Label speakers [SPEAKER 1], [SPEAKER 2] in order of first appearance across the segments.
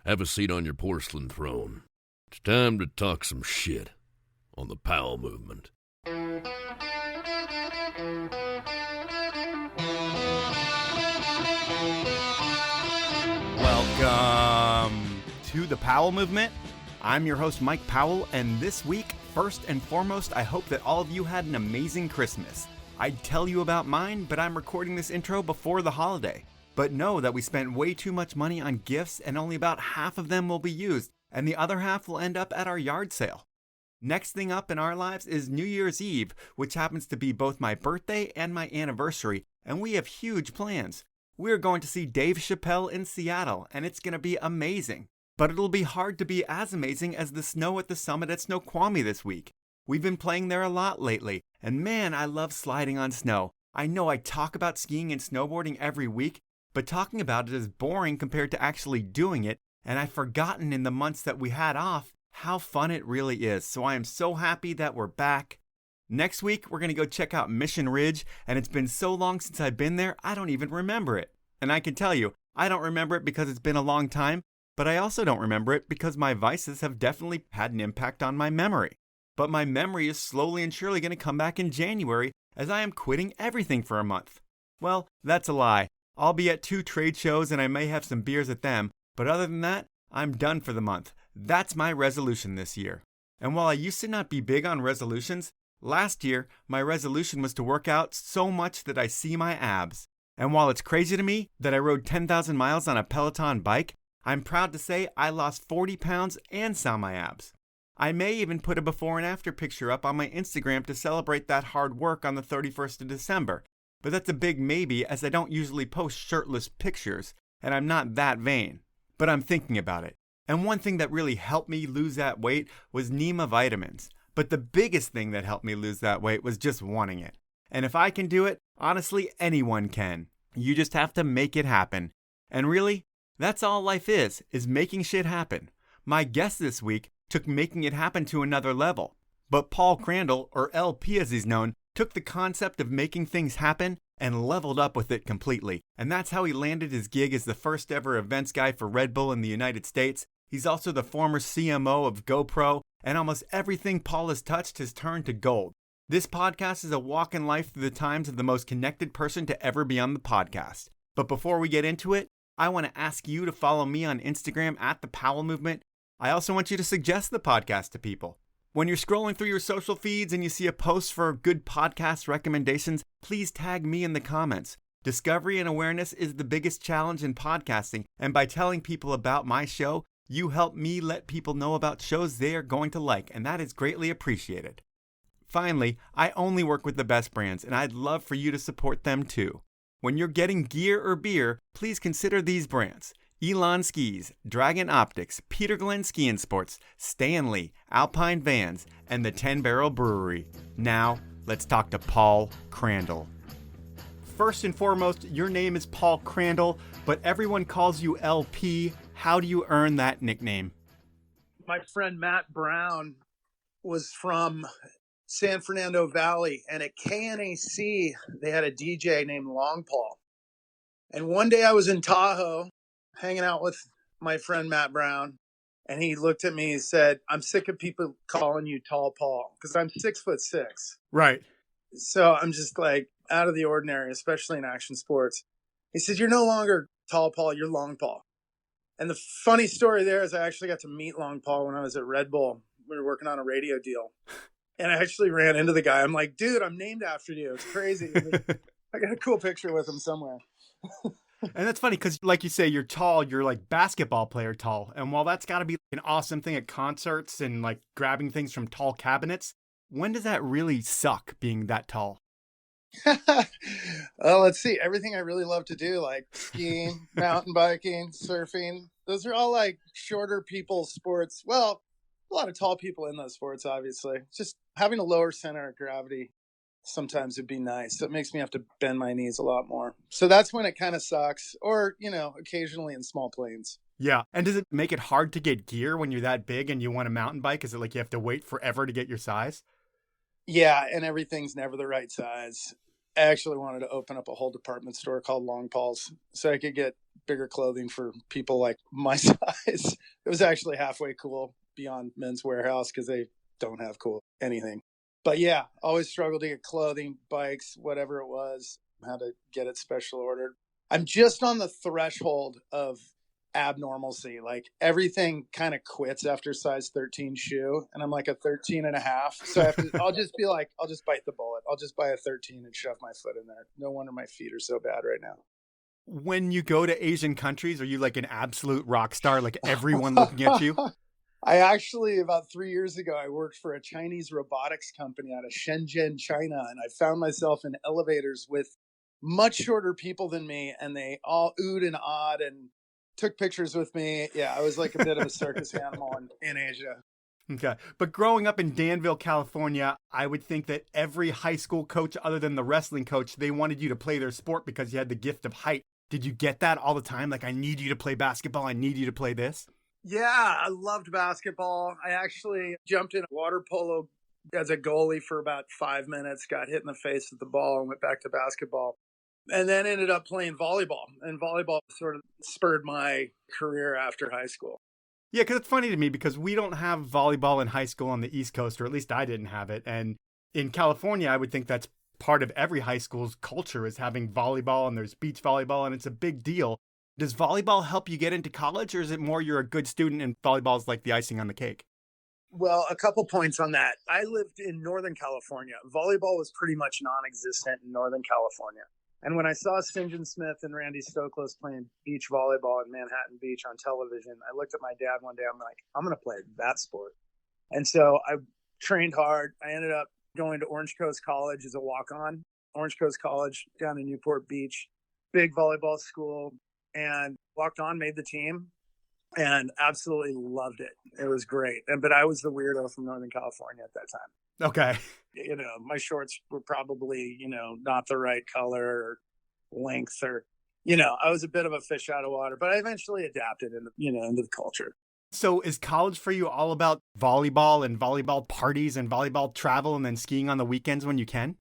[SPEAKER 1] Have a seat on your porcelain throne. It's time to talk some shit on the Powell movement.
[SPEAKER 2] Welcome to the Powell movement. I'm your host, Mike Powell, and this week, first and foremost, I hope that all of you had an amazing Christmas. I'd tell you about mine, but I'm recording this intro before the holiday. But know that we spent way too much money on gifts and only about half of them will be used, and the other half will end up at our yard sale. Next thing up in our lives is New Year's Eve, which happens to be both my birthday and my anniversary, and we have huge plans. We're going to see Dave Chappelle in Seattle, and it's going to be amazing. But it'll be hard to be as amazing as the snow at the summit at Snoqualmie this week. We've been playing there a lot lately, and man, I love sliding on snow. I know I talk about skiing and snowboarding every week, but talking about it is boring compared to actually doing it, and I've forgotten in the months that we had off how fun it really is. So I am so happy that we're back. Next week, we're going to go check out Mission Ridge, and it's been so long since I've been there, I don't even remember it. And I can tell you, I don't remember it because it's been a long time, but I also don't remember it because my vices have definitely had an impact on my memory. But my memory is slowly and surely going to come back in January as I am quitting everything for a month. Well, that's a lie. I'll be at 2 trade shows and I may have some beers at them, but other than that, I'm done for the month. That's my resolution this year. And while I used to not be big on resolutions, last year my resolution was to work out so much that I see my abs. And while it's crazy to me that I rode 10,000 miles on a Peloton bike, I'm proud to say I lost 40 pounds and saw my abs. I may even put a before and after picture up on my Instagram to celebrate that hard work on the 31st of December. But that's a big maybe as I don't usually post shirtless pictures, and I'm not that vain. But I'm thinking about it. And one thing that really helped me lose that weight was Nema vitamins. But the biggest thing that helped me lose that weight was just wanting it. And if I can do it, honestly, anyone can. You just have to make it happen. And really, that's all life is making shit happen. My guest this week took making it happen to another level. But Paul Crandall, or LP as he's known, took the concept of making things happen and leveled up with it completely. And that's how he landed his gig as the first ever events guy for Red Bull in the United States. He's also the former CMO of GoPro, and almost everything Paul has touched has turned to gold. This podcast is a walk in life through the times of the most connected person to ever be on the podcast. But before we get into it, I want to ask you to follow me on Instagram at The Powell Movement. I also want you to suggest the podcast to people. When you're scrolling through your social feeds and you see a post for good podcast recommendations, please tag me in the comments. Discovery and awareness is the biggest challenge in podcasting, and by telling people about my show, you help me let people know about shows they are going to like, and that is greatly appreciated. Finally, I only work with the best brands, and I'd love for you to support them too. When you're getting gear or beer, please consider these brands: Elon Skis, Dragon Optics, Peter Glenn Ski and Sports, Stanley, Alpine Vans, and the 10 Barrel Brewery. Now, let's talk to Paul Crandall. First and foremost, your name is Paul Crandall, but everyone calls you LP. How do you earn that nickname?
[SPEAKER 3] My friend Matt Brown was from San Fernando Valley, and at KNAC, they had a DJ named Long Paul. And one day I was in Tahoe hanging out with my friend Matt Brown, and he looked at me and said, "I'm sick of people calling you Tall Paul," because I'm 6'6".
[SPEAKER 2] Right.
[SPEAKER 3] So I'm just like out of the ordinary, especially in action sports. He said, "You're no longer Tall Paul, you're Long Paul." And the funny story there is I actually got to meet Long Paul when I was at Red Bull. We were working on a radio deal. And I actually ran into the guy. I'm like, "Dude, I'm named after you. It's crazy." I got a cool picture with him somewhere.
[SPEAKER 2] And that's funny because, like you say, you're tall, you're like basketball player tall. And while that's got to be an awesome thing at concerts and like grabbing things from tall cabinets, when does that really suck being that tall?
[SPEAKER 3] Well, let's see. Everything I really love to do, like skiing, mountain biking, surfing, those are all like shorter people sports. Well, a lot of tall people in those sports, obviously. Just having a lower center of gravity sometimes would be nice. It makes me have to bend my knees a lot more. So that's when it kind of sucks. Or, occasionally in small planes.
[SPEAKER 2] Yeah. And does it make it hard to get gear when you're that big and you want a mountain bike? Is it like you have to wait forever to get your size?
[SPEAKER 3] Yeah, and everything's never the right size. I actually wanted to open up a whole department store called Long Paul's so I could get bigger clothing for people like my size. It was actually halfway cool beyond Men's Warehouse because they don't have cool anything. But yeah, always struggled to get clothing, bikes, whatever it was, how to get it special ordered. I'm just on the threshold of abnormalcy. Like everything kind of quits after size 13 shoe, and I'm like a 13 and a half. So I'll just be like, I'll just bite the bullet. I'll just buy a 13 and shove my foot in there. No wonder my feet are so bad right now.
[SPEAKER 2] When you go to Asian countries, are you like an absolute rock star, like everyone looking at you?
[SPEAKER 3] I actually, about 3 years ago, I worked for a Chinese robotics company out of Shenzhen, China, and I found myself in elevators with much shorter people than me, and they all oohed and awed and took pictures with me. Yeah, I was like a bit of a circus animal in Asia.
[SPEAKER 2] Okay. But growing up in Danville, California, I would think that every high school coach, other than the wrestling coach, they wanted you to play their sport because you had the gift of height. Did you get that all the time? Like, I need you to play basketball. I need you to play this.
[SPEAKER 3] Yeah, I loved basketball. I actually jumped in water polo as a goalie for about 5 minutes, got hit in the face with the ball and went back to basketball. And then ended up playing volleyball. And volleyball sort of spurred my career after high school.
[SPEAKER 2] Yeah, because it's funny to me because we don't have volleyball in high school on the East Coast, or at least I didn't have it. And in California, I would think that's part of every high school's culture is having volleyball, and there's beach volleyball, and it's a big deal. Does volleyball help you get into college, or is it more you're a good student and volleyball is like the icing on the cake?
[SPEAKER 3] Well, a couple points on that. I lived in Northern California. Volleyball was pretty much non-existent in Northern California. And when I saw St. John Smith and Randy Stoklos playing beach volleyball in Manhattan Beach on television, I looked at my dad one day. I'm like, I'm going to play that sport. And so I trained hard. I ended up going to Orange Coast College as a walk-on. Orange Coast College down in Newport Beach, big volleyball school, and walked on, made the team, and absolutely loved it. It was great. But I was the weirdo from Northern California at that time.
[SPEAKER 2] Okay.
[SPEAKER 3] You know, my shorts were probably, not the right color or length, or, I was a bit of a fish out of water, but I eventually adapted into the culture.
[SPEAKER 2] So is college for you all about volleyball and volleyball parties and volleyball travel and then skiing on the weekends when you can?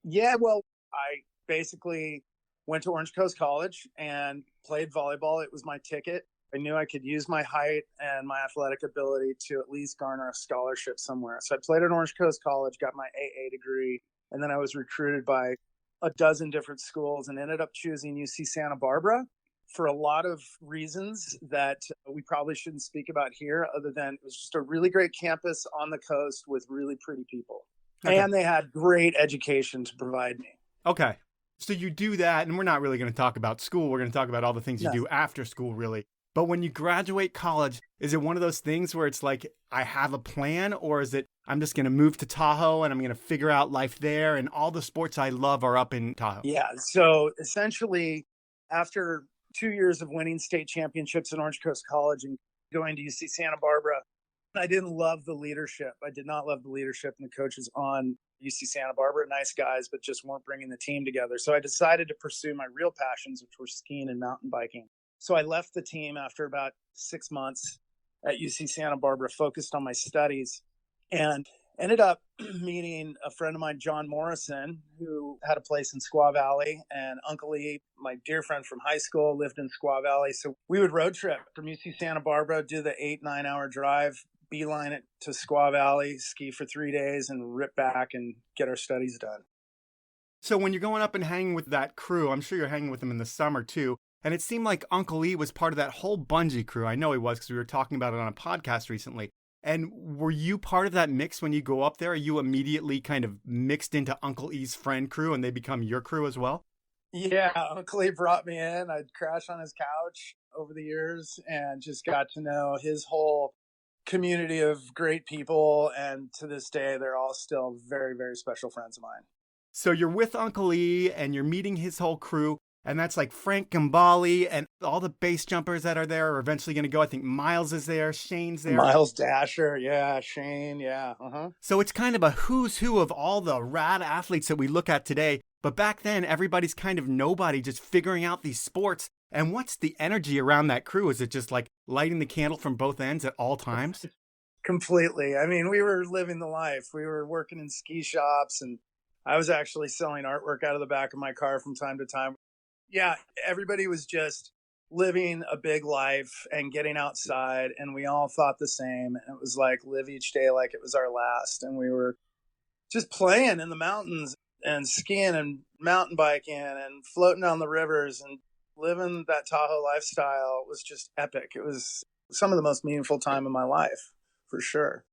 [SPEAKER 3] Yeah, well, I basically went to Orange Coast College and played volleyball. It was my ticket. I knew I could use my height and my athletic ability to at least garner a scholarship somewhere. So I played at Orange Coast College, got my AA degree, and then I was recruited by a dozen different schools and ended up choosing UC Santa Barbara for a lot of reasons that we probably shouldn't speak about here, other than it was just a really great campus on the coast with really pretty people. Okay. And they had great education to provide me.
[SPEAKER 2] Okay. So you do that, and we're not really going to talk about school. We're going to talk about all the things you do after school, really. But when you graduate college, is it one of those things where it's like, I have a plan, or is it, I'm just going to move to Tahoe and I'm going to figure out life there, and all the sports I love are up in Tahoe?
[SPEAKER 3] Yeah. So essentially, after 2 years of winning state championships at Orange Coast College and going to UC Santa Barbara, I didn't love the leadership. I did not love the leadership and the coaches on UC Santa Barbara. Nice guys, but just weren't bringing the team together. So I decided to pursue my real passions, which were skiing and mountain biking. So I left the team after about 6 months at UC Santa Barbara, focused on my studies, and ended up meeting a friend of mine, John Morrison, who had a place in Squaw Valley, and Uncle E, my dear friend from high school, lived in Squaw Valley. So we would road trip from UC Santa Barbara, do the 8-9 hour drive, beeline it to Squaw Valley, ski for 3 days, and rip back and get our studies done.
[SPEAKER 2] So when you're going up and hanging with that crew, I'm sure you're hanging with them in the summer too. And it seemed like Uncle E was part of that whole bungee crew. I know he was because we were talking about it on a podcast recently. And were you part of that mix when you go up there? Are you immediately kind of mixed into Uncle E's friend crew and they become your crew as well?
[SPEAKER 3] Yeah, Uncle E brought me in. I'd crash on his couch over the years and just got to know his whole community of great people. And to this day, they're all still very, very special friends of mine.
[SPEAKER 2] So you're with Uncle E and you're meeting his whole crew. And that's like Frank Gambale and all the base jumpers that are there are eventually going to go. I think Miles is there. Shane's there.
[SPEAKER 3] Miles Dasher. Yeah. Shane. Yeah.
[SPEAKER 2] So it's kind of a who's who of all the rad athletes that we look at today. But back then, everybody's kind of nobody, just figuring out these sports. And what's the energy around that crew? Is it just like lighting the candle from both ends at all times?
[SPEAKER 3] Completely. I mean, we were living the life. We were working in ski shops, and I was actually selling artwork out of the back of my car from time to time. Yeah, everybody was just living a big life and getting outside, and we all thought the same. And it was like live each day like it was our last. And we were just playing in the mountains and skiing and mountain biking and floating down the rivers and living that Tahoe lifestyle was just epic. It was some of the most meaningful time of my life, for sure.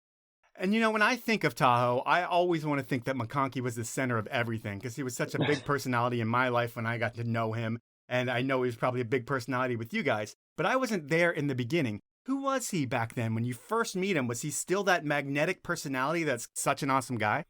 [SPEAKER 2] And when I think of Tahoe, I always want to think that McConkey was the center of everything because he was such a big personality in my life when I got to know him. And I know he was probably a big personality with you guys, but I wasn't there in the beginning. Who was he back then? When you first meet him, was he still that magnetic personality that's such an awesome guy?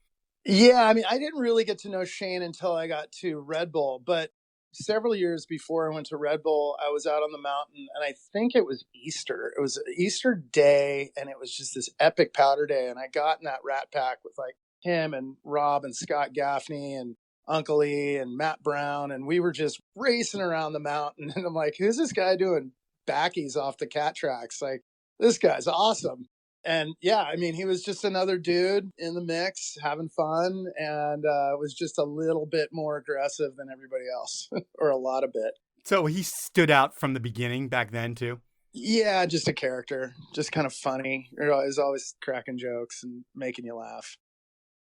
[SPEAKER 3] Yeah, I mean, I didn't really get to know Shane until I got to Red Bull, but several years before I went to Red Bull, I was out on the mountain, and I think it was Easter. It was Easter day, and it was just this epic powder day, and I got in that Rat Pack with like him and Rob and Scott Gaffney and Uncle E and Matt Brown, and we were just racing around the mountain, and I'm like, who's this guy doing backies off the cat tracks? Like, this guy's awesome. And yeah, I mean, he was just another dude in the mix having fun and was just a little bit more aggressive than everybody else, or a lot of bit.
[SPEAKER 2] So he stood out from the beginning back then, too?
[SPEAKER 3] Yeah, just a character, just kind of funny. He's always cracking jokes and making you laugh.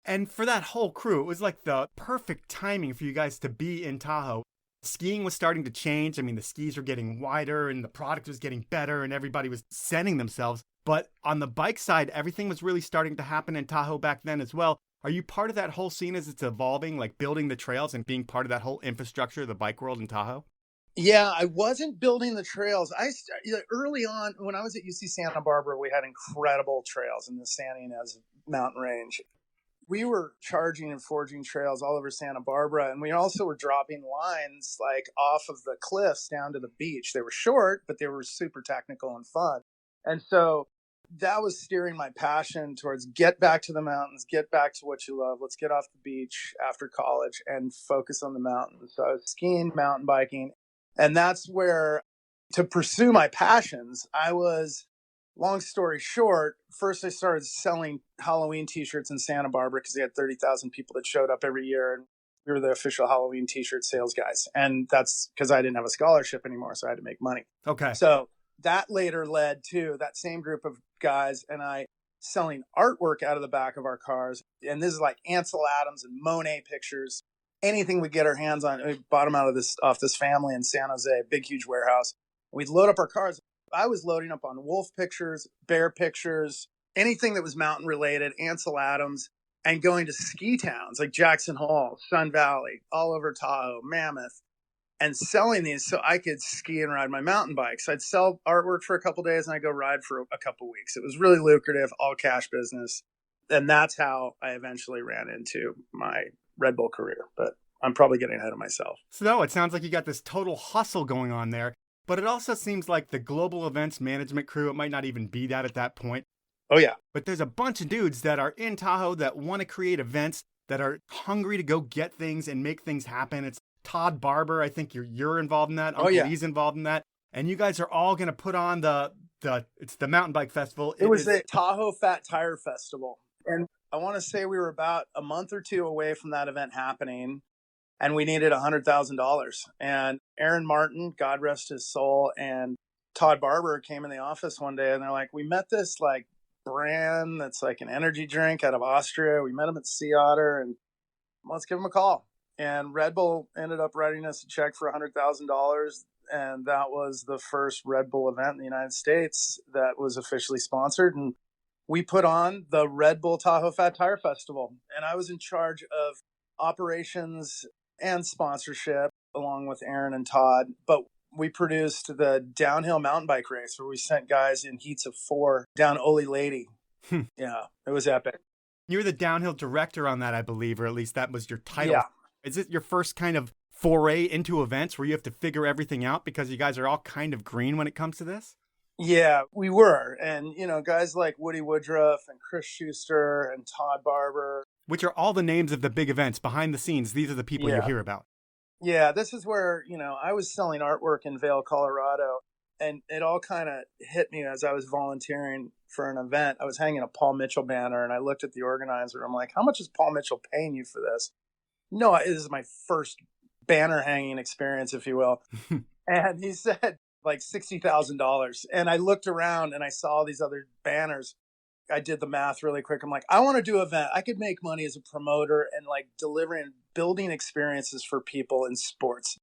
[SPEAKER 2] And for that whole crew, it was like the perfect timing for you guys to be in Tahoe. Skiing was starting to change. I mean, the skis were getting wider and the product was getting better and everybody was sending themselves. But on the bike side, everything was really starting to happen in Tahoe back then as well. Are you part of that whole scene as it's evolving, like building the trails and being part of that whole infrastructure of the bike world in Tahoe?
[SPEAKER 3] Yeah, I wasn't building the trails. Early on, when I was at UC Santa Barbara, we had incredible trails in the Santa Ynez mountain range. We were charging and forging trails all over Santa Barbara, and we also were dropping lines like off of the cliffs down to the beach. They were short, but they were super technical and fun. And so that was steering my passion towards get back to the mountains, get back to what you love. Let's get off the beach after college and focus on the mountains. So I was skiing, mountain biking, and that's where, to pursue my passions, I was, long story short, first I started selling Halloween t-shirts in Santa Barbara because they had 30,000 people that showed up every year, and we were the official Halloween t-shirt sales guys. And that's because I didn't have a scholarship anymore, so I had to make money.
[SPEAKER 2] Okay.
[SPEAKER 3] So that later led to that same group of guys and I selling artwork out of the back of our cars. And this is like Ansel Adams and Monet pictures, anything we get our hands on. We bought them off this family in San Jose, big, huge warehouse. We'd load up our cars. I was loading up on wolf pictures, bear pictures, anything that was mountain related, Ansel Adams, and going to ski towns like Jackson Hole, Sun Valley, all over Tahoe, Mammoth, and selling these so I could ski and ride my mountain bikes. I'd sell artwork for a couple days and I'd go ride for a couple weeks. It was really lucrative, all cash business. And that's how I eventually ran into my Red Bull career. But I'm probably getting ahead of myself.
[SPEAKER 2] So no, it sounds like you got this total hustle going on there. But it also seems like the global events management crew, it might not even be that at that point.
[SPEAKER 3] Oh, yeah.
[SPEAKER 2] But there's a bunch of dudes that are in Tahoe that want to create events, that are hungry to go get things and make things happen. It's Todd Barber, I think you're involved in that. Uncle Lee's involved in that. And you guys are all going to put on it's the mountain bike festival.
[SPEAKER 3] It was the Tahoe Fat Tire Festival. And I want to say we were about a month or two away from that event happening. And we needed $100,000. And Aaron Martin, God rest his soul, and Todd Barber came in the office one day and they're like, we met this like brand that's like an energy drink out of Austria. We met him at Sea Otter and let's give him a call. And Red Bull ended up writing us a check for $100,000. And that was the first Red Bull event in the United States that was officially sponsored. And we put on the Red Bull Tahoe Fat Tire Festival. And I was in charge of operations and sponsorship along with Aaron and Todd. But we produced the downhill mountain bike race where we sent guys in heats of 4 down Ole Lady. Yeah, it was epic.
[SPEAKER 2] You were the downhill director on that, I believe, or at least that was your title.
[SPEAKER 3] Yeah.
[SPEAKER 2] Is it your first kind of foray into events where you have to figure everything out because you guys are all kind of green when it comes to this?
[SPEAKER 3] Yeah, we were. And, guys like Woody Woodruff and Chris Schuster and Todd Barber.
[SPEAKER 2] Which are all the names of the big events behind the scenes. These are the people you hear about.
[SPEAKER 3] Yeah, this is where, I was selling artwork in Vail, Colorado. And it all kind of hit me as I was volunteering for an event. I was hanging a Paul Mitchell banner and I looked at the organizer. I'm like, how much is Paul Mitchell paying you for this? No, this is my first banner hanging experience, if you will. And he said like $60,000. And I looked around and I saw these other banners. I did the math really quick. I'm like, I want to do an event. I could make money as a promoter and like delivering, building experiences for people in sports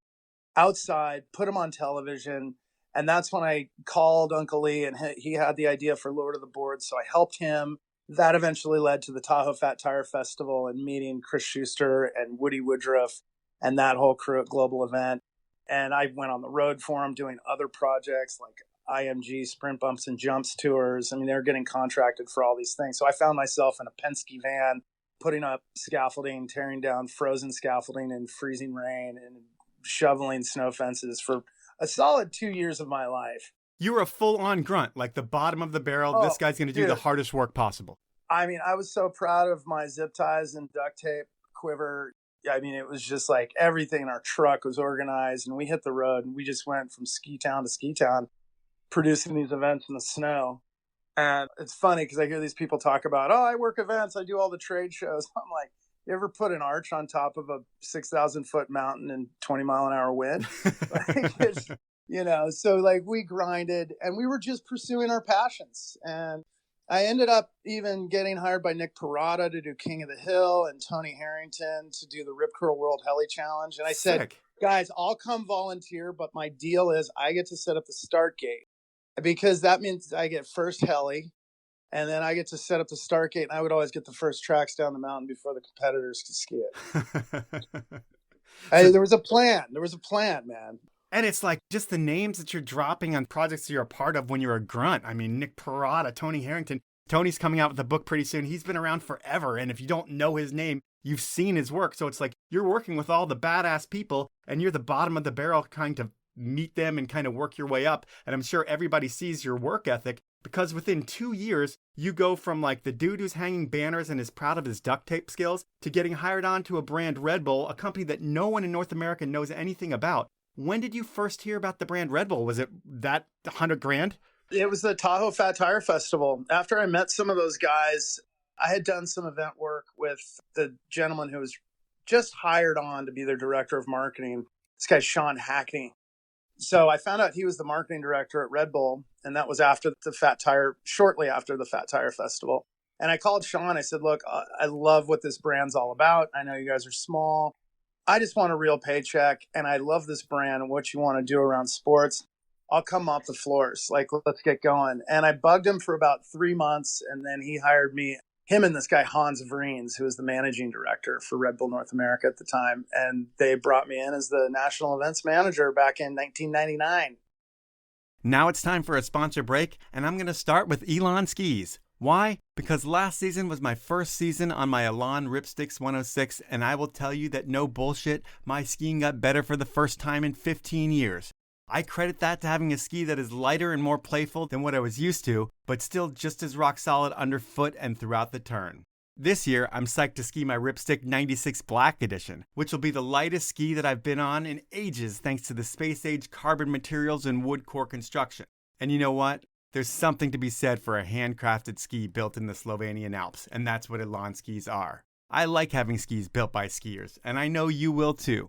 [SPEAKER 3] outside, put them on television. And that's when I called Uncle Lee, and he had the idea for Lord of the Boards. So I helped him. That eventually led to the Tahoe Fat Tire Festival and meeting Chris Schuster and Woody Woodruff and that whole crew at Global Event. And I went on the road for him doing other projects like IMG Sprint Bumps and Jumps tours. I mean, they're getting contracted for all these things. So I found myself in a Penske van, putting up scaffolding, tearing down frozen scaffolding in freezing rain, and shoveling snow fences for a solid 2 years of my life.
[SPEAKER 2] You were a full-on grunt, like the bottom of the barrel.
[SPEAKER 3] Oh,
[SPEAKER 2] this guy's going to do the hardest work possible.
[SPEAKER 3] I mean, I was so proud of my zip ties and duct tape quiver. I mean, it was just like everything in our truck was organized, and we hit the road, and we just went from ski town to ski town, producing these events in the snow. And it's funny because I hear these people talk about, oh, I work events, I do all the trade shows. I'm like, you ever put an arch on top of a 6,000-foot mountain in 20-mile-an-hour wind? So like we grinded, and we were just pursuing our passions. And I ended up even getting hired by Nick Parada to do King of the Hill and Tony Harrington to do the Rip Curl World Heli Challenge. And I said, guys, I'll come volunteer, but my deal is I get to set up the start gate, because that means I get first heli, and then I get to set up the start gate, and I would always get the first tracks down the mountain before the competitors could ski it. There was a plan. There was a plan, man.
[SPEAKER 2] And it's like just the names that you're dropping on projects you're a part of when you're a grunt. I mean, Nick Parada, Tony Harrington. Tony's coming out with a book pretty soon. He's been around forever. And if you don't know his name, you've seen his work. So it's like you're working with all the badass people, and you're the bottom of the barrel kind of meet them and kind of work your way up. And I'm sure everybody sees your work ethic, because within 2 years, you go from like the dude who's hanging banners and is proud of his duct tape skills to getting hired on to a brand Red Bull, a company that no one in North America knows anything about. When did you first hear about the brand Red Bull? Was it that $100,000?
[SPEAKER 3] It was the Tahoe Fat Tire Festival. After I met some of those guys, I had done some event work with the gentleman who was just hired on to be their director of marketing. This guy's Sean Hackney. So I found out he was the marketing director at Red Bull, and that was shortly after the Fat Tire Festival. And I called Sean. I said, look, I love what this brand's all about. I know you guys are small. I just want a real paycheck, and I love this brand and what you want to do around sports. I'll come off the floors. Like, let's get going. And I bugged him for about 3 months, and then he hired me, him and this guy, Hans Vreens, who was the managing director for Red Bull North America at the time. And they brought me in as the national events manager back in 1999.
[SPEAKER 2] Now it's time for a sponsor break, and I'm going to start with Elan Skis. Why? Because last season was my first season on my Elan Ripsticks 106, and I will tell you that no bullshit, my skiing got better for the first time in 15 years. I credit that to having a ski that is lighter and more playful than what I was used to, but still just as rock solid underfoot and throughout the turn. This year, I'm psyched to ski my Ripstick 96 Black Edition, which will be the lightest ski that I've been on in ages thanks to the space-age carbon materials and wood core construction. And you know what? There's something to be said for a handcrafted ski built in the Slovenian Alps, and that's what Elan skis are. I like having skis built by skiers, and I know you will too.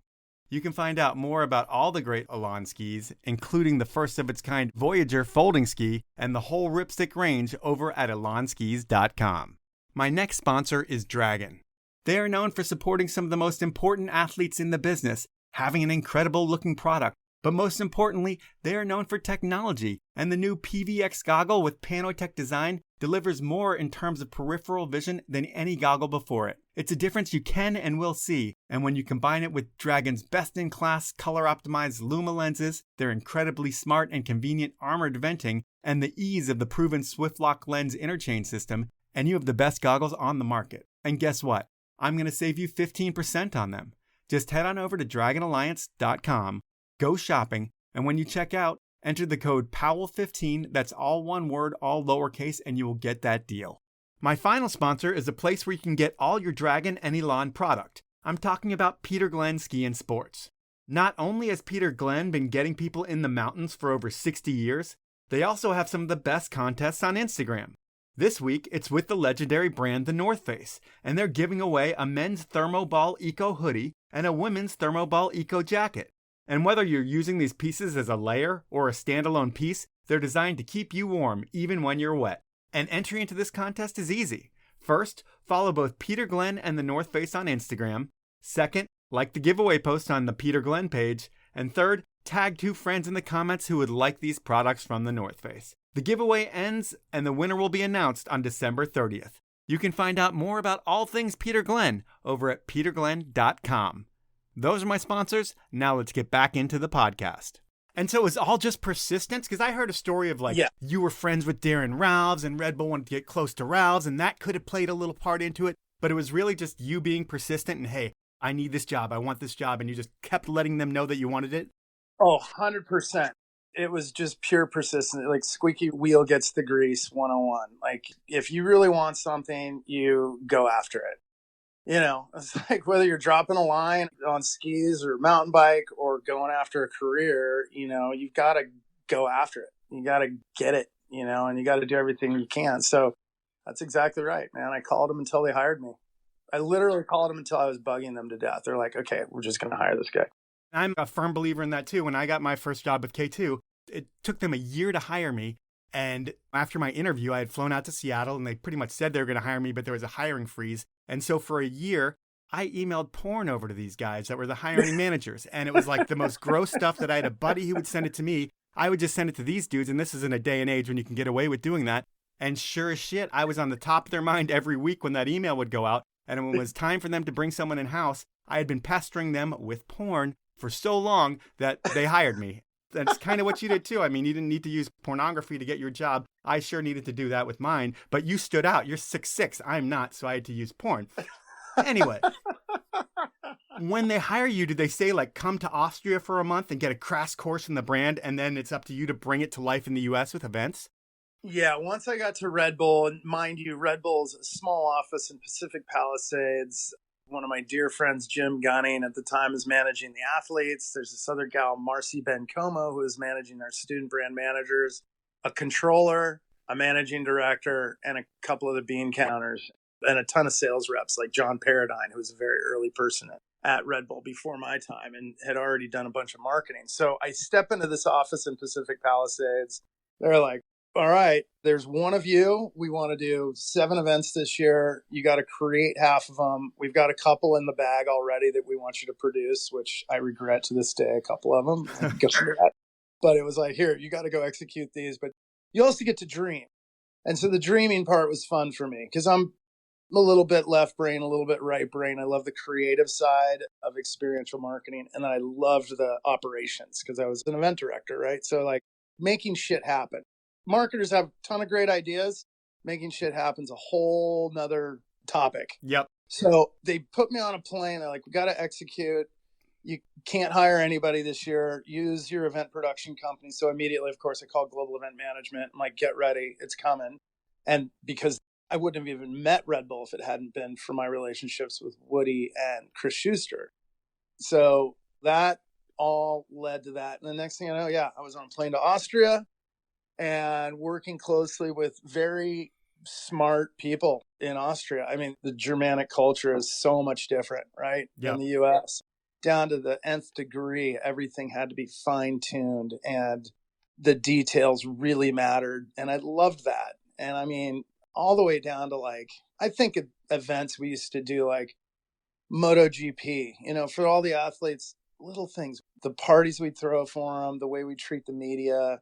[SPEAKER 2] You can find out more about all the great Elan skis, including the first of its kind Voyager folding ski and the whole Ripstick range over at elanskis.com. My next sponsor is Dragon. They are known for supporting some of the most important athletes in the business, having an incredible looking product, but most importantly, they are known for technology, and the new PVX goggle with Panotech design delivers more in terms of peripheral vision than any goggle before it. It's a difference you can and will see, and when you combine it with Dragon's best-in-class color-optimized Luma lenses, their incredibly smart and convenient armored venting, and the ease of the proven SwiftLock lens interchange system, and you have the best goggles on the market. And guess what? I'm going to save you 15% on them. Just head on over to dragonalliance.com, go shopping, and when you check out, enter the code POWEL15, that's all one word, all lowercase, and you will get that deal. My final sponsor is a place where you can get all your Dragon and Elan product. I'm talking about Peter Glenn Ski and Sports. Not only has Peter Glenn been getting people in the mountains for over 60 years, they also have some of the best contests on Instagram. This week, it's with the legendary brand The North Face, and they're giving away a men's Thermoball Eco hoodie and a women's Thermoball Eco jacket. And whether you're using these pieces as a layer or a standalone piece, they're designed to keep you warm even when you're wet. And entry into this contest is easy. First, follow both Peter Glenn and The North Face on Instagram. Second, like the giveaway post on the Peter Glenn page. And third, tag 2 friends in the comments who would like these products from The North Face. The giveaway ends and the winner will be announced on December 30th. You can find out more about all things Peter Glenn over at peterglenn.com. Those are my sponsors. Now let's get back into the podcast. And so it's all just persistence? Because I heard a story of you were friends with Darren Ralphs and Red Bull wanted to get close to Ralphs, and that could have played a little part into it. But it was really just you being persistent and, hey, I need this job. I want this job. And you just kept letting them know that you wanted it?
[SPEAKER 3] Oh, 100%. It was just pure persistence. Like squeaky wheel gets the grease 101. Like if you really want something, you go after it. You know, it's like whether you're dropping a line on skis or mountain bike or going after a career, you know, you've got to go after it. You got to get it, you know, and you got to do everything you can. So that's exactly right, man. I called them until they hired me. I literally called them until I was bugging them to death. They're like, okay, we're just going to hire this guy.
[SPEAKER 2] I'm a firm believer in that too. When I got my first job with K2, it took them a year to hire me. And after my interview, I had flown out to Seattle and they pretty much said they were going to hire me, but there was a hiring freeze. And so for a year, I emailed porn over to these guys that were the hiring managers. And it was like the most gross stuff that I had a buddy who would send it to me. I would just send it to these dudes. And this is in a day and age when you can get away with doing that. And sure as shit, I was on the top of their mind every week when that email would go out. And when it was time for them to bring someone in-house, I had been pestering them with porn for so long that they hired me. That's kind of what you did too. I mean, you didn't need to use pornography to get your job. I sure needed to do that with mine, but you stood out. You're 6'6". I'm not, so I had to use porn. Anyway, when they hire you, do they say like, come to Austria for a month and get a crash course in the brand, and then it's up to you to bring it to life in the U.S. with events?
[SPEAKER 3] Yeah, once I got to Red Bull, and mind you, Red Bull's a small office in Pacific Palisades. One of my dear friends, Jim Gunning, at the time is managing the athletes. There's this other gal, Marcy Bencomo, who is managing our student brand managers, a controller, a managing director, and a couple of the bean counters, and a ton of sales reps like John Paradine, who was a very early person at Red Bull before my time and had already done a bunch of marketing. So I step into this office in Pacific Palisades. They're like, all right, there's one of you. We want to do 7 events this year. You got to create half of them. We've got a couple in the bag already that we want you to produce, which I regret to this day, a couple of them. But it was like, here, you got to go execute these. But you also get to dream. And so the dreaming part was fun for me because I'm a little bit left brain, a little bit right brain. I love the creative side of experiential marketing. And then I loved the operations because I was an event director, right? So like making shit happen. Marketers have a ton of great ideas. Making shit happen's a whole nother topic.
[SPEAKER 2] Yep.
[SPEAKER 3] So they put me on a plane. They're like, we got to execute. You can't hire anybody this year. Use your event production company. So immediately, of course, I called Global Event Management. I'm like, get ready. It's coming. And because I wouldn't have even met Red Bull if it hadn't been for my relationships with Woody and Chris Schuster. So that all led to that. And the next thing I know, I was on a plane to Austria and working closely with very smart people in Austria. I mean, the Germanic culture is so much different, right?
[SPEAKER 2] Yep.
[SPEAKER 3] In the US, down to the nth degree, everything had to be fine-tuned and the details really mattered. And I loved that. And I mean, all the way down to like, I think at events we used to do like MotoGP, you know, for all the athletes, little things, the parties we'd throw for them, the way we treat the media,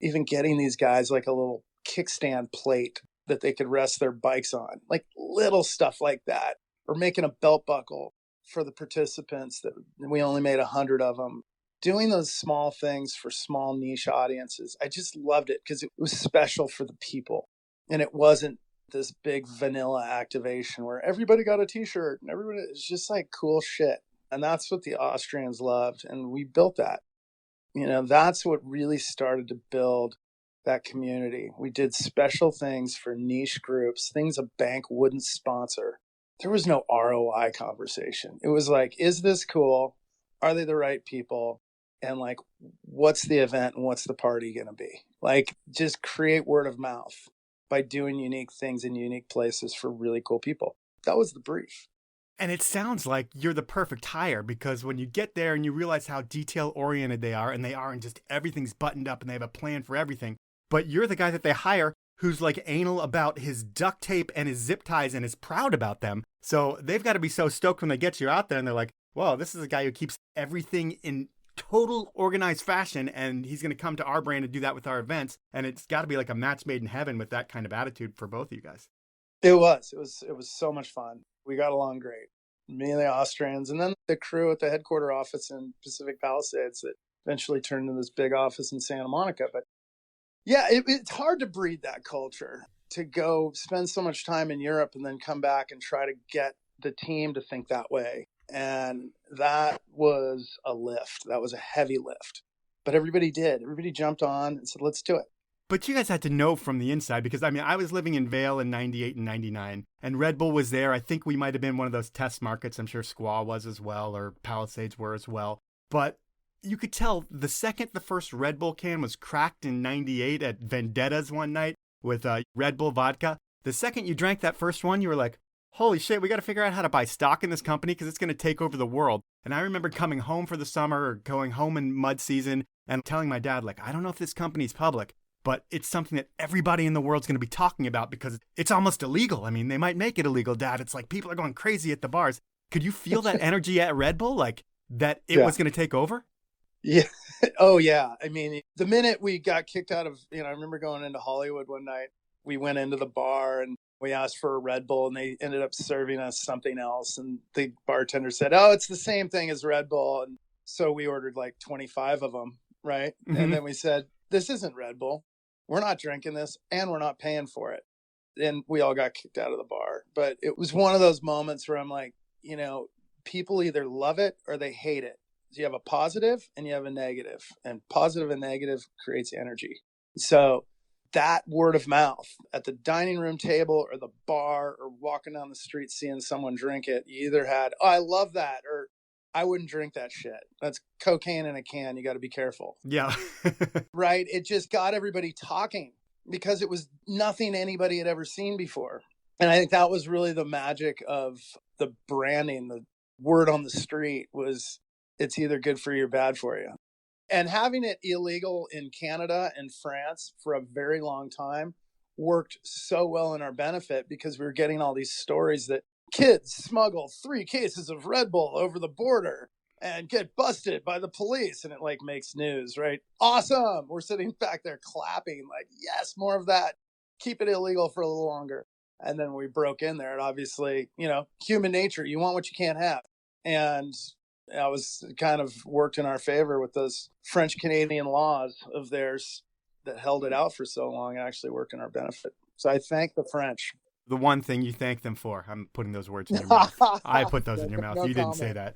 [SPEAKER 3] even getting these guys like a little kickstand plate that they could rest their bikes on, like little stuff like that, or making a belt buckle for the participants that we only made 100 of them. Doing those small things for small niche audiences, I just loved it because it was special for the people. And it wasn't this big vanilla activation where everybody got a t-shirt and everybody, it's just like cool shit. And that's what the Austrians loved. And we built that. You know, that's what really started to build that community. We did special things for niche groups, things a bank wouldn't sponsor. There was no ROI conversation. It was like, is this cool? Are they the right people? And like, what's the event and what's the party going to be? Like, just create word of mouth. by doing unique things in unique places for really cool people. That was the brief.
[SPEAKER 2] And it sounds like you're the perfect hire, because when you get there and you realize how detail oriented they are, and just everything's buttoned up and they have a plan for everything, but you're the guy that they hire who's like anal about his duct tape and his zip ties and is proud about them. So they've got to be so stoked when they get you out there and they're like, well, this is a guy who keeps everything in total organized fashion, and he's going to come to our brand and do that with our events. And it's got to be like a match made in heaven with that kind of attitude for both of you guys.
[SPEAKER 3] It was so much fun. We got along great. Me and the Austrians, and then the crew at the headquarter office in Pacific Palisades that eventually turned into this big office in Santa Monica. But yeah, it's hard to breed that culture, to go spend so much time in Europe and then come back and try to get the team to think that way. And that was a lift. That was a heavy lift. But everybody did. Everybody jumped on and said, let's do it.
[SPEAKER 2] But you guys had to know from the inside, because I was living in Vail in 98 and 99, and Red Bull was there. I think we might have been one of those test markets. I'm sure Squaw was as well, or Palisades were as well. But you could tell the second the first Red Bull can was cracked in 98 at Vendetta's one night with Red Bull vodka, the second you drank that first one, you were like, holy shit, we got to figure out how to buy stock in this company because it's going to take over the world. And I remember coming home for the summer or going home in mud season and telling my dad, like, I don't know if this company's public, but it's something that everybody in the world's going to be talking about because it's almost illegal. I mean, they might make it illegal, Dad. It's like people are going crazy at the bars. Could you feel that energy at Red Bull? Like that it was going to take over?
[SPEAKER 3] Yeah. Oh, yeah. I mean, the minute we got kicked out of, I remember going into Hollywood one night, we went into the bar and we asked for a Red Bull and they ended up serving us something else. And the bartender said, oh, it's the same thing as Red Bull. And so we ordered like 25 of them. Right. Mm-hmm. And then we said, this isn't Red Bull. We're not drinking this and we're not paying for it. And we all got kicked out of the bar. But it was one of those moments where I'm like, people either love it or they hate it. You have a positive and you have a negative, and positive and negative creates energy. So that word of mouth at the dining room table or the bar or walking down the street, seeing someone drink it, you either had, oh, I love that, or I wouldn't drink that shit. That's cocaine in a can. You got to be careful.
[SPEAKER 2] Yeah.
[SPEAKER 3] Right. It just got everybody talking because it was nothing anybody had ever seen before. And I think that was really the magic of the branding. The word on the street was, it's either good for you or bad for you. And having it illegal in Canada and France for a very long time worked so well in our benefit because we were getting all these stories that kids smuggle 3 cases of Red Bull over the border and get busted by the police. And it like makes news, right? Awesome. We're sitting back there clapping like, yes, more of that. Keep it illegal for a little longer. And then we broke in there and obviously, human nature, you want what you can't have. And I was kind of worked in our favor with those French Canadian laws of theirs that held it out for so long and actually worked in our benefit. So I thank the French.
[SPEAKER 2] The one thing you thank them for. I'm putting those words in your mouth. I put those in your mouth. You didn't say that.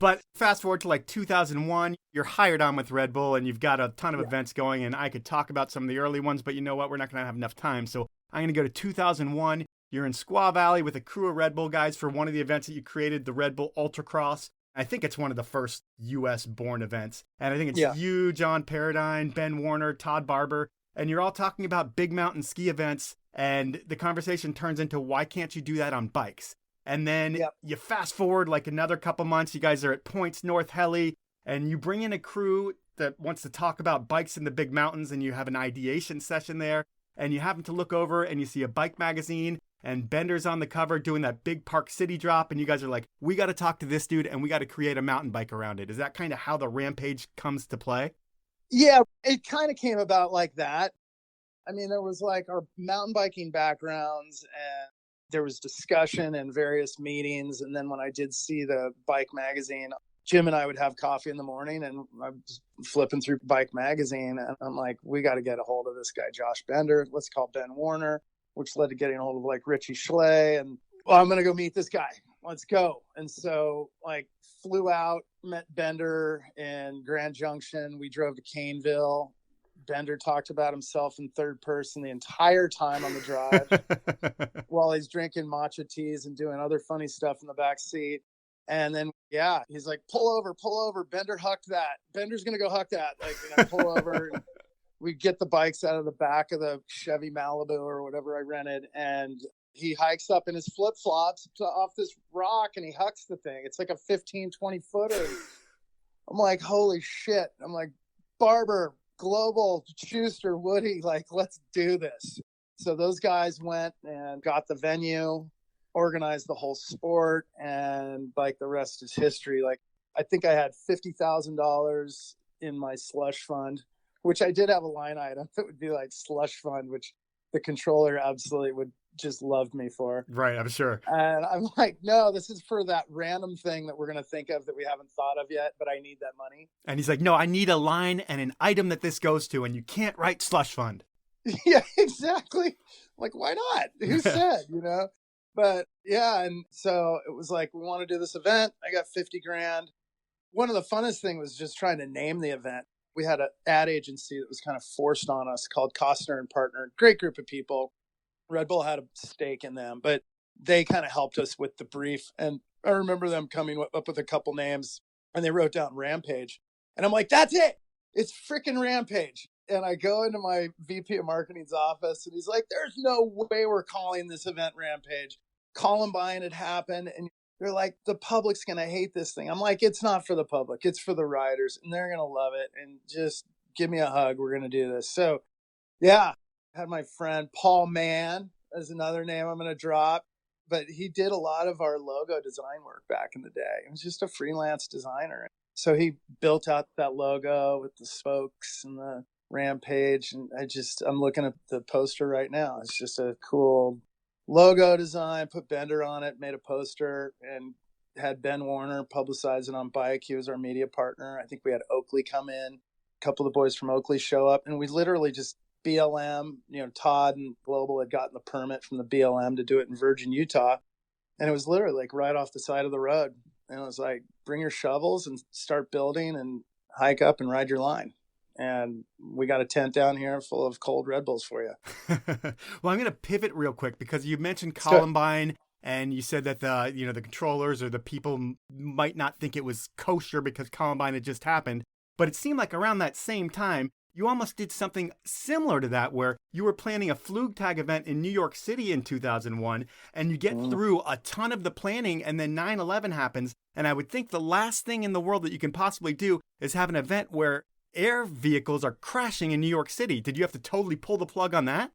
[SPEAKER 2] But fast forward to like 2001, you're hired on with Red Bull and you've got a ton of events going, and I could talk about some of the early ones, but you know what? We're not going to have enough time. So I'm going to go to 2001. You're in Squaw Valley with a crew of Red Bull guys for one of the events that you created, the Red Bull Ultracross. I think it's one of the first U.S.-born events. And I think it's you, John Paradine, Ben Warner, Todd Barber, and you're all talking about big mountain ski events. And the conversation turns into, why can't you do that on bikes? And then you fast forward like another couple months. You guys are at Points North Heli, and you bring in a crew that wants to talk about bikes in the big mountains, and you have an ideation session there. And you happen to look over and you see a bike magazine, and Bender's on the cover doing that big Park City drop. And you guys are like, we got to talk to this dude and we got to create a mountain bike around it. Is that kind of how the Rampage comes to play?
[SPEAKER 3] Yeah, it kind of came about like that. I mean, there was like our mountain biking backgrounds and there was discussion and various meetings. And then when I did see the bike magazine, Jim and I would have coffee in the morning and I'm flipping through bike magazine. And I'm like, we got to get a hold of this guy, Josh Bender. Let's call Ben Warner, which led to getting a hold of like Richie Schley. And I'm going to go meet this guy. Let's go. And so like flew out, met Bender in Grand Junction. We drove to Caneville. Bender talked about himself in third person the entire time on the drive while he's drinking matcha teas and doing other funny stuff in the back seat. And then, he's like, pull over. Bender hucked that. Bender's going to go huck that. Like, pull over. we get the bikes out of the back of the Chevy Malibu or whatever I rented, and he hikes up in his flip-flops off this rock, and he hucks the thing. It's like a 15, 20-footer. I'm like, holy shit. I'm like, Barber, Global, Schuster, Woody, like, let's do this. So those guys went and got the venue, organized the whole sport, and like the rest is history. Like, I think I had $50,000 in my slush fund, which I did have a line item that would be like slush fund, which the controller absolutely would just love me for.
[SPEAKER 2] Right, I'm sure.
[SPEAKER 3] And I'm like, no, this is for that random thing that we're going to think of that we haven't thought of yet, but I need that money.
[SPEAKER 2] And he's like, no, I need a line and an item that this goes to, and you can't write slush fund.
[SPEAKER 3] Yeah, exactly. I'm like, why not? Who said, But yeah, and so it was like, we want to do this event. I got 50 grand. One of the funnest things was just trying to name the event. We had an ad agency that was kind of forced on us called Costner and Partner. Great group of people. Red Bull had a stake in them, but they kind of helped us with the brief. And I remember them coming up with a couple names, and they wrote down Rampage. And I'm like, that's it. It's freaking Rampage. And I go into my VP of Marketing's office, and he's like, there's no way we're calling this event Rampage. Columbine had happened, and they're like, the public's going to hate this thing. I'm like, it's not for the public. It's for the riders, and they're going to love it. And just give me a hug. We're going to do this. So, yeah, I had my friend Paul Mann as another name I'm going to drop. But he did a lot of our logo design work back in the day. He was just a freelance designer. So he built out that logo with the spokes and the Rampage. And I'm looking at the poster right now. It's just a cool logo design, put Bender on it, made a poster, and had Ben Warner publicize it on bike. He was our media partner. I think we had Oakley come in, a couple of the boys from Oakley show up, and we literally just BLM, Todd and Global had gotten the permit from the BLM to do it in Virgin, Utah. And it was literally like right off the side of the road. And it was like, bring your shovels and start building and hike up and ride your line. And we got a tent down here full of cold Red Bulls for you.
[SPEAKER 2] Well, I'm going to pivot real quick because you mentioned Columbine, and you said that the controllers or the people might not think it was kosher because Columbine had just happened. But it seemed like around that same time, you almost did something similar to that, where you were planning a Flugtag event in New York City in 2001, and you get through a ton of the planning, and then 9/11 happens. And I would think the last thing in the world that you can possibly do is have an event where air vehicles are crashing in New York City. Did you have to totally pull the plug on that?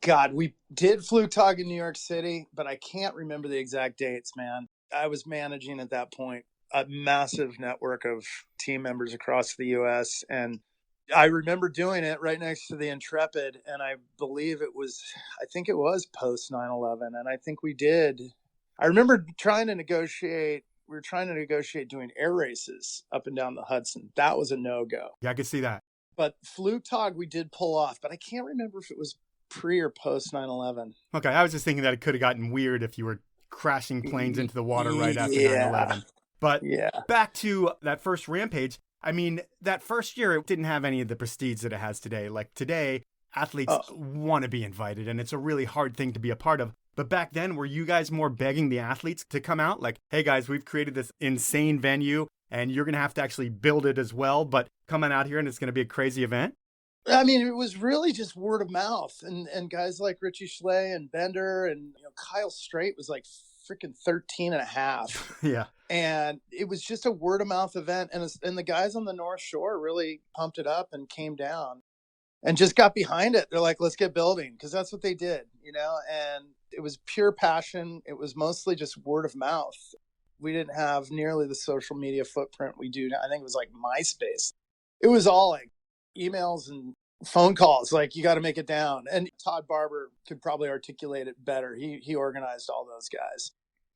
[SPEAKER 3] God, we did Flugtag in New York City, but I can't remember the exact dates, man. I was managing at that point a massive network of team members across the U.S., and I remember doing it right next to the Intrepid, and I think it was post 9/11, and I think we did. I remember trying to negotiate doing air races up and down the Hudson. That was a no-go.
[SPEAKER 2] Yeah, I could see that.
[SPEAKER 3] But Flugtag we did pull off, but I can't remember if it was pre or post 9/11.
[SPEAKER 2] Okay, I was just thinking that it could have gotten weird if you were crashing planes into the water right after 9/11. But back to that first Rampage. I mean, that first year, it didn't have any of the prestige that it has today. Like today, athletes want to be invited, and it's a really hard thing to be a part of. But back then, were you guys more begging the athletes to come out? Like, hey, guys, we've created this insane venue, and you're going to have to actually build it as well, but coming out here, and it's going to be a crazy event?
[SPEAKER 3] I mean, it was really just word of mouth. And guys like Richie Schley and Bender and Kyle Strait was like freaking 13 and a half.
[SPEAKER 2] Yeah.
[SPEAKER 3] And it was just a word of mouth event. And the guys on the North Shore really pumped it up and came down and just got behind it. They're like, let's get building, because that's what they did, and it was pure passion. It was mostly just word of mouth. We didn't have nearly the social media footprint we do now. I think it was like MySpace. It was all like emails and phone calls, like, you got to make it down. And Todd Barber could probably articulate it better. He organized all those guys.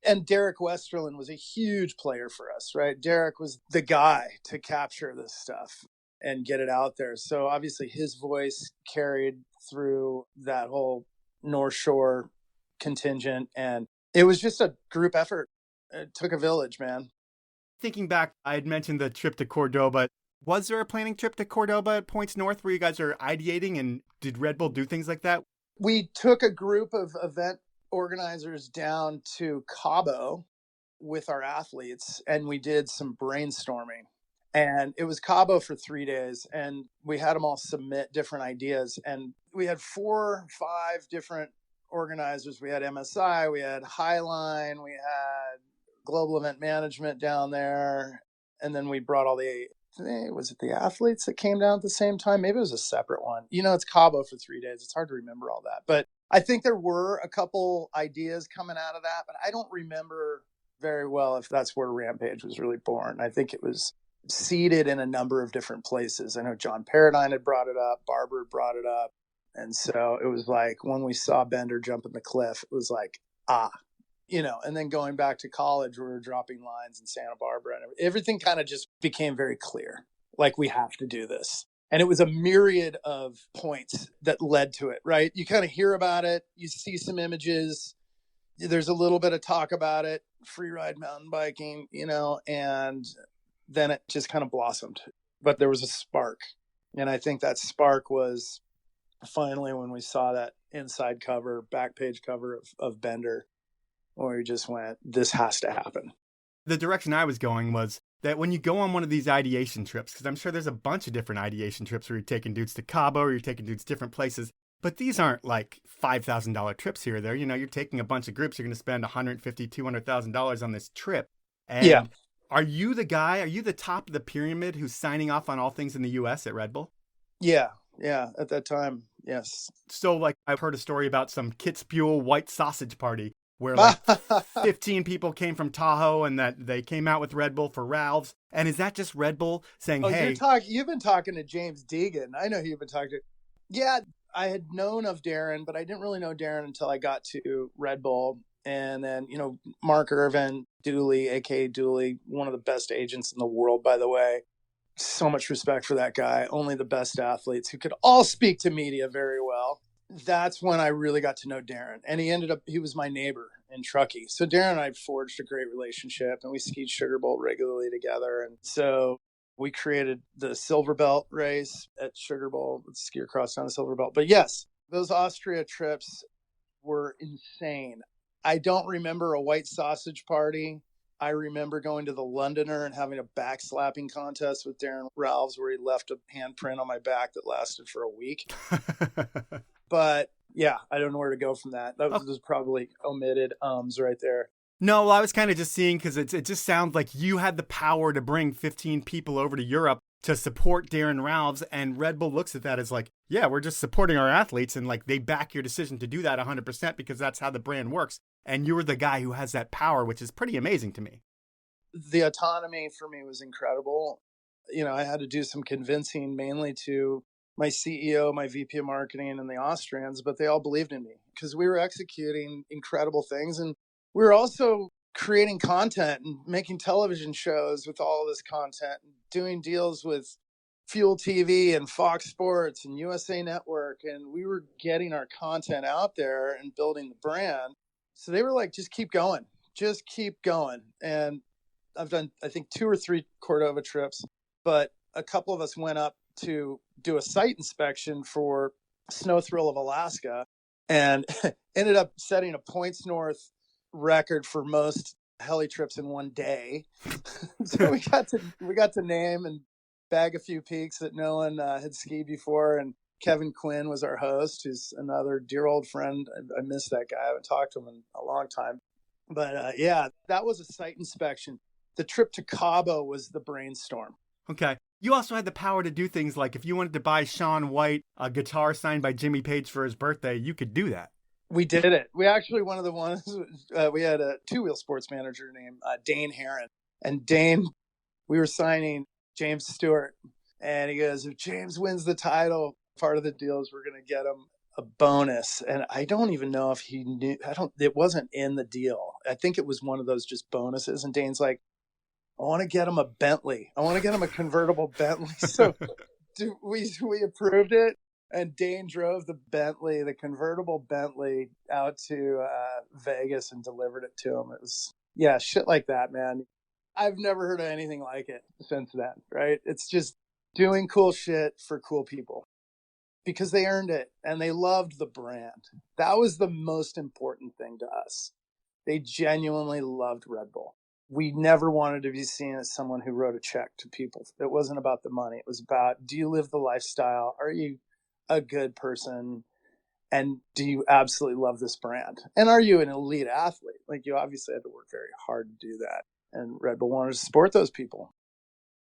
[SPEAKER 3] And Derek Westerlund was a huge player for us, right? Derek was the guy to capture this stuff and get it out there. So obviously his voice carried through that whole North Shore contingent. And it was just a group effort. It took a village, man.
[SPEAKER 2] Thinking back, I had mentioned the trip to Cordoba. Was there a planning trip to Cordoba at Points North where you guys are ideating, and did Red Bull do things like that?
[SPEAKER 3] We took a group of event organizers down to Cabo with our athletes, and we did some brainstorming And it was Cabo for 3 days, and we had them all submit different ideas. And we had 4 or 5 different organizers. We had MSI, we had Highline, we had Global Event Management down there. And then we brought all was it the athletes that came down at the same time? Maybe it was a separate one. It's Cabo for 3 days. It's hard to remember all that. But I think there were a couple ideas coming out of that, but I don't remember very well if that's where Rampage was really born. I think it was seeded in a number of different places. I know John Paradine had brought it up, Barber brought it up. And so it was like when we saw Bender jumping the cliff, it was like, and then going back to college, we were dropping lines in Santa Barbara and everything kind of just became very clear. Like, we have to do this. And it was a myriad of points that led to it, right? You kind of hear about it. You see some images. There's a little bit of talk about it, free ride mountain biking, and then it just kind of blossomed. But there was a spark. And I think that spark was finally when we saw that inside cover, back page cover of Bender, where we just went, this has to happen.
[SPEAKER 2] The direction I was going was that when you go on one of these ideation trips, because I'm sure there's a bunch of different ideation trips where you're taking dudes to Cabo or you're taking dudes different places, but these aren't like $5,000 trips here or there. You're taking a bunch of groups. You're going to spend $150,000, $200,000 on this trip. And
[SPEAKER 3] yeah.
[SPEAKER 2] Are you the guy? Are you the top of the pyramid who's signing off on all things in the U.S. at Red Bull?
[SPEAKER 3] Yeah. At that time, yes.
[SPEAKER 2] So, like, I've heard a story about some Kitzbühel white sausage party where 15 people came from Tahoe and that they came out with Red Bull for Ralph's. And is that just Red Bull saying, hey?
[SPEAKER 3] You've been talking to James Deegan. I know you've been talking to. Yeah, I had known of Darren, but I didn't really know Darren until I got to Red Bull. And then, Mark Irvin, Dooley, a.k.a. Dooley, one of the best agents in the world, by the way. So much respect for that guy. Only the best athletes who could all speak to media very well. That's when I really got to know Darren. And he was my neighbor in Truckee. So Darren and I forged a great relationship, and we skied Sugar Bowl regularly together. And so we created the Silver Belt race at Sugar Bowl, ski across down the Silver Belt. But yes, those Austria trips were insane. I don't remember a white sausage party. I remember going to the Londoner and having a backslapping contest with Darren Ralphs where he left a handprint on my back that lasted for a week. But yeah, I don't know where to go from that. That was probably omitted ums right there.
[SPEAKER 2] No, well, I was kind of just seeing because it just sounds like you had the power to bring 15 people over to Europe to support Darren Ralphs, and Red Bull looks at that as like, yeah, we're just supporting our athletes, and like they back your decision to do that 100% because that's how the brand works. And you're the guy who has that power, which is pretty amazing to me.
[SPEAKER 3] The autonomy for me was incredible. I had to do some convincing mainly to my CEO, my VP of marketing, and the Austrians, but they all believed in me because we were executing incredible things. And we were also creating content and making television shows with all of this content, and doing deals with Fuel TV and Fox Sports and USA Network. And we were getting our content out there and building the brand. So they were like, just keep going. And I've done, I think, 2 or 3 Cordova trips, but a couple of us went up to do a site inspection for Snow Thrill of Alaska and ended up setting a Points North record for most heli trips in one day. So we got to name and bag a few peaks that no one had skied before. And Kevin Quinn was our host, who's another dear old friend. I miss that guy. I haven't talked to him in a long time. But yeah, that was a site inspection. The trip to Cabo was the brainstorm.
[SPEAKER 2] Okay. You also had the power to do things like if you wanted to buy Shaun White a guitar signed by Jimmy Page for his birthday, you could do that.
[SPEAKER 3] We did it. We actually, one of the ones, we had a two-wheel sports manager named Dane Herron. And Dane, we were signing James Stewart. And he goes, if James wins the title, part of the deal is we're going to get him a bonus. And I don't even know if he knew, it wasn't in the deal. I think it was one of those just bonuses. And Dane's like, I want to get him a Bentley. I want to get him a convertible Bentley. So we approved it. And Dane drove the convertible Bentley out to Vegas and delivered it to him. It was, shit like that, man. I've never heard of anything like it since then, right? It's just doing cool shit for cool people because they earned it and they loved the brand. That was the most important thing to us. They genuinely loved Red Bull. we never wanted to be seen as someone who wrote a check to people. It wasn't about the money. It was about, do you live the lifestyle? Are you a good person? And do you absolutely love this brand? And are you an elite athlete? Like, you obviously had to work very hard to do that. And Red Bull wanted to support those people.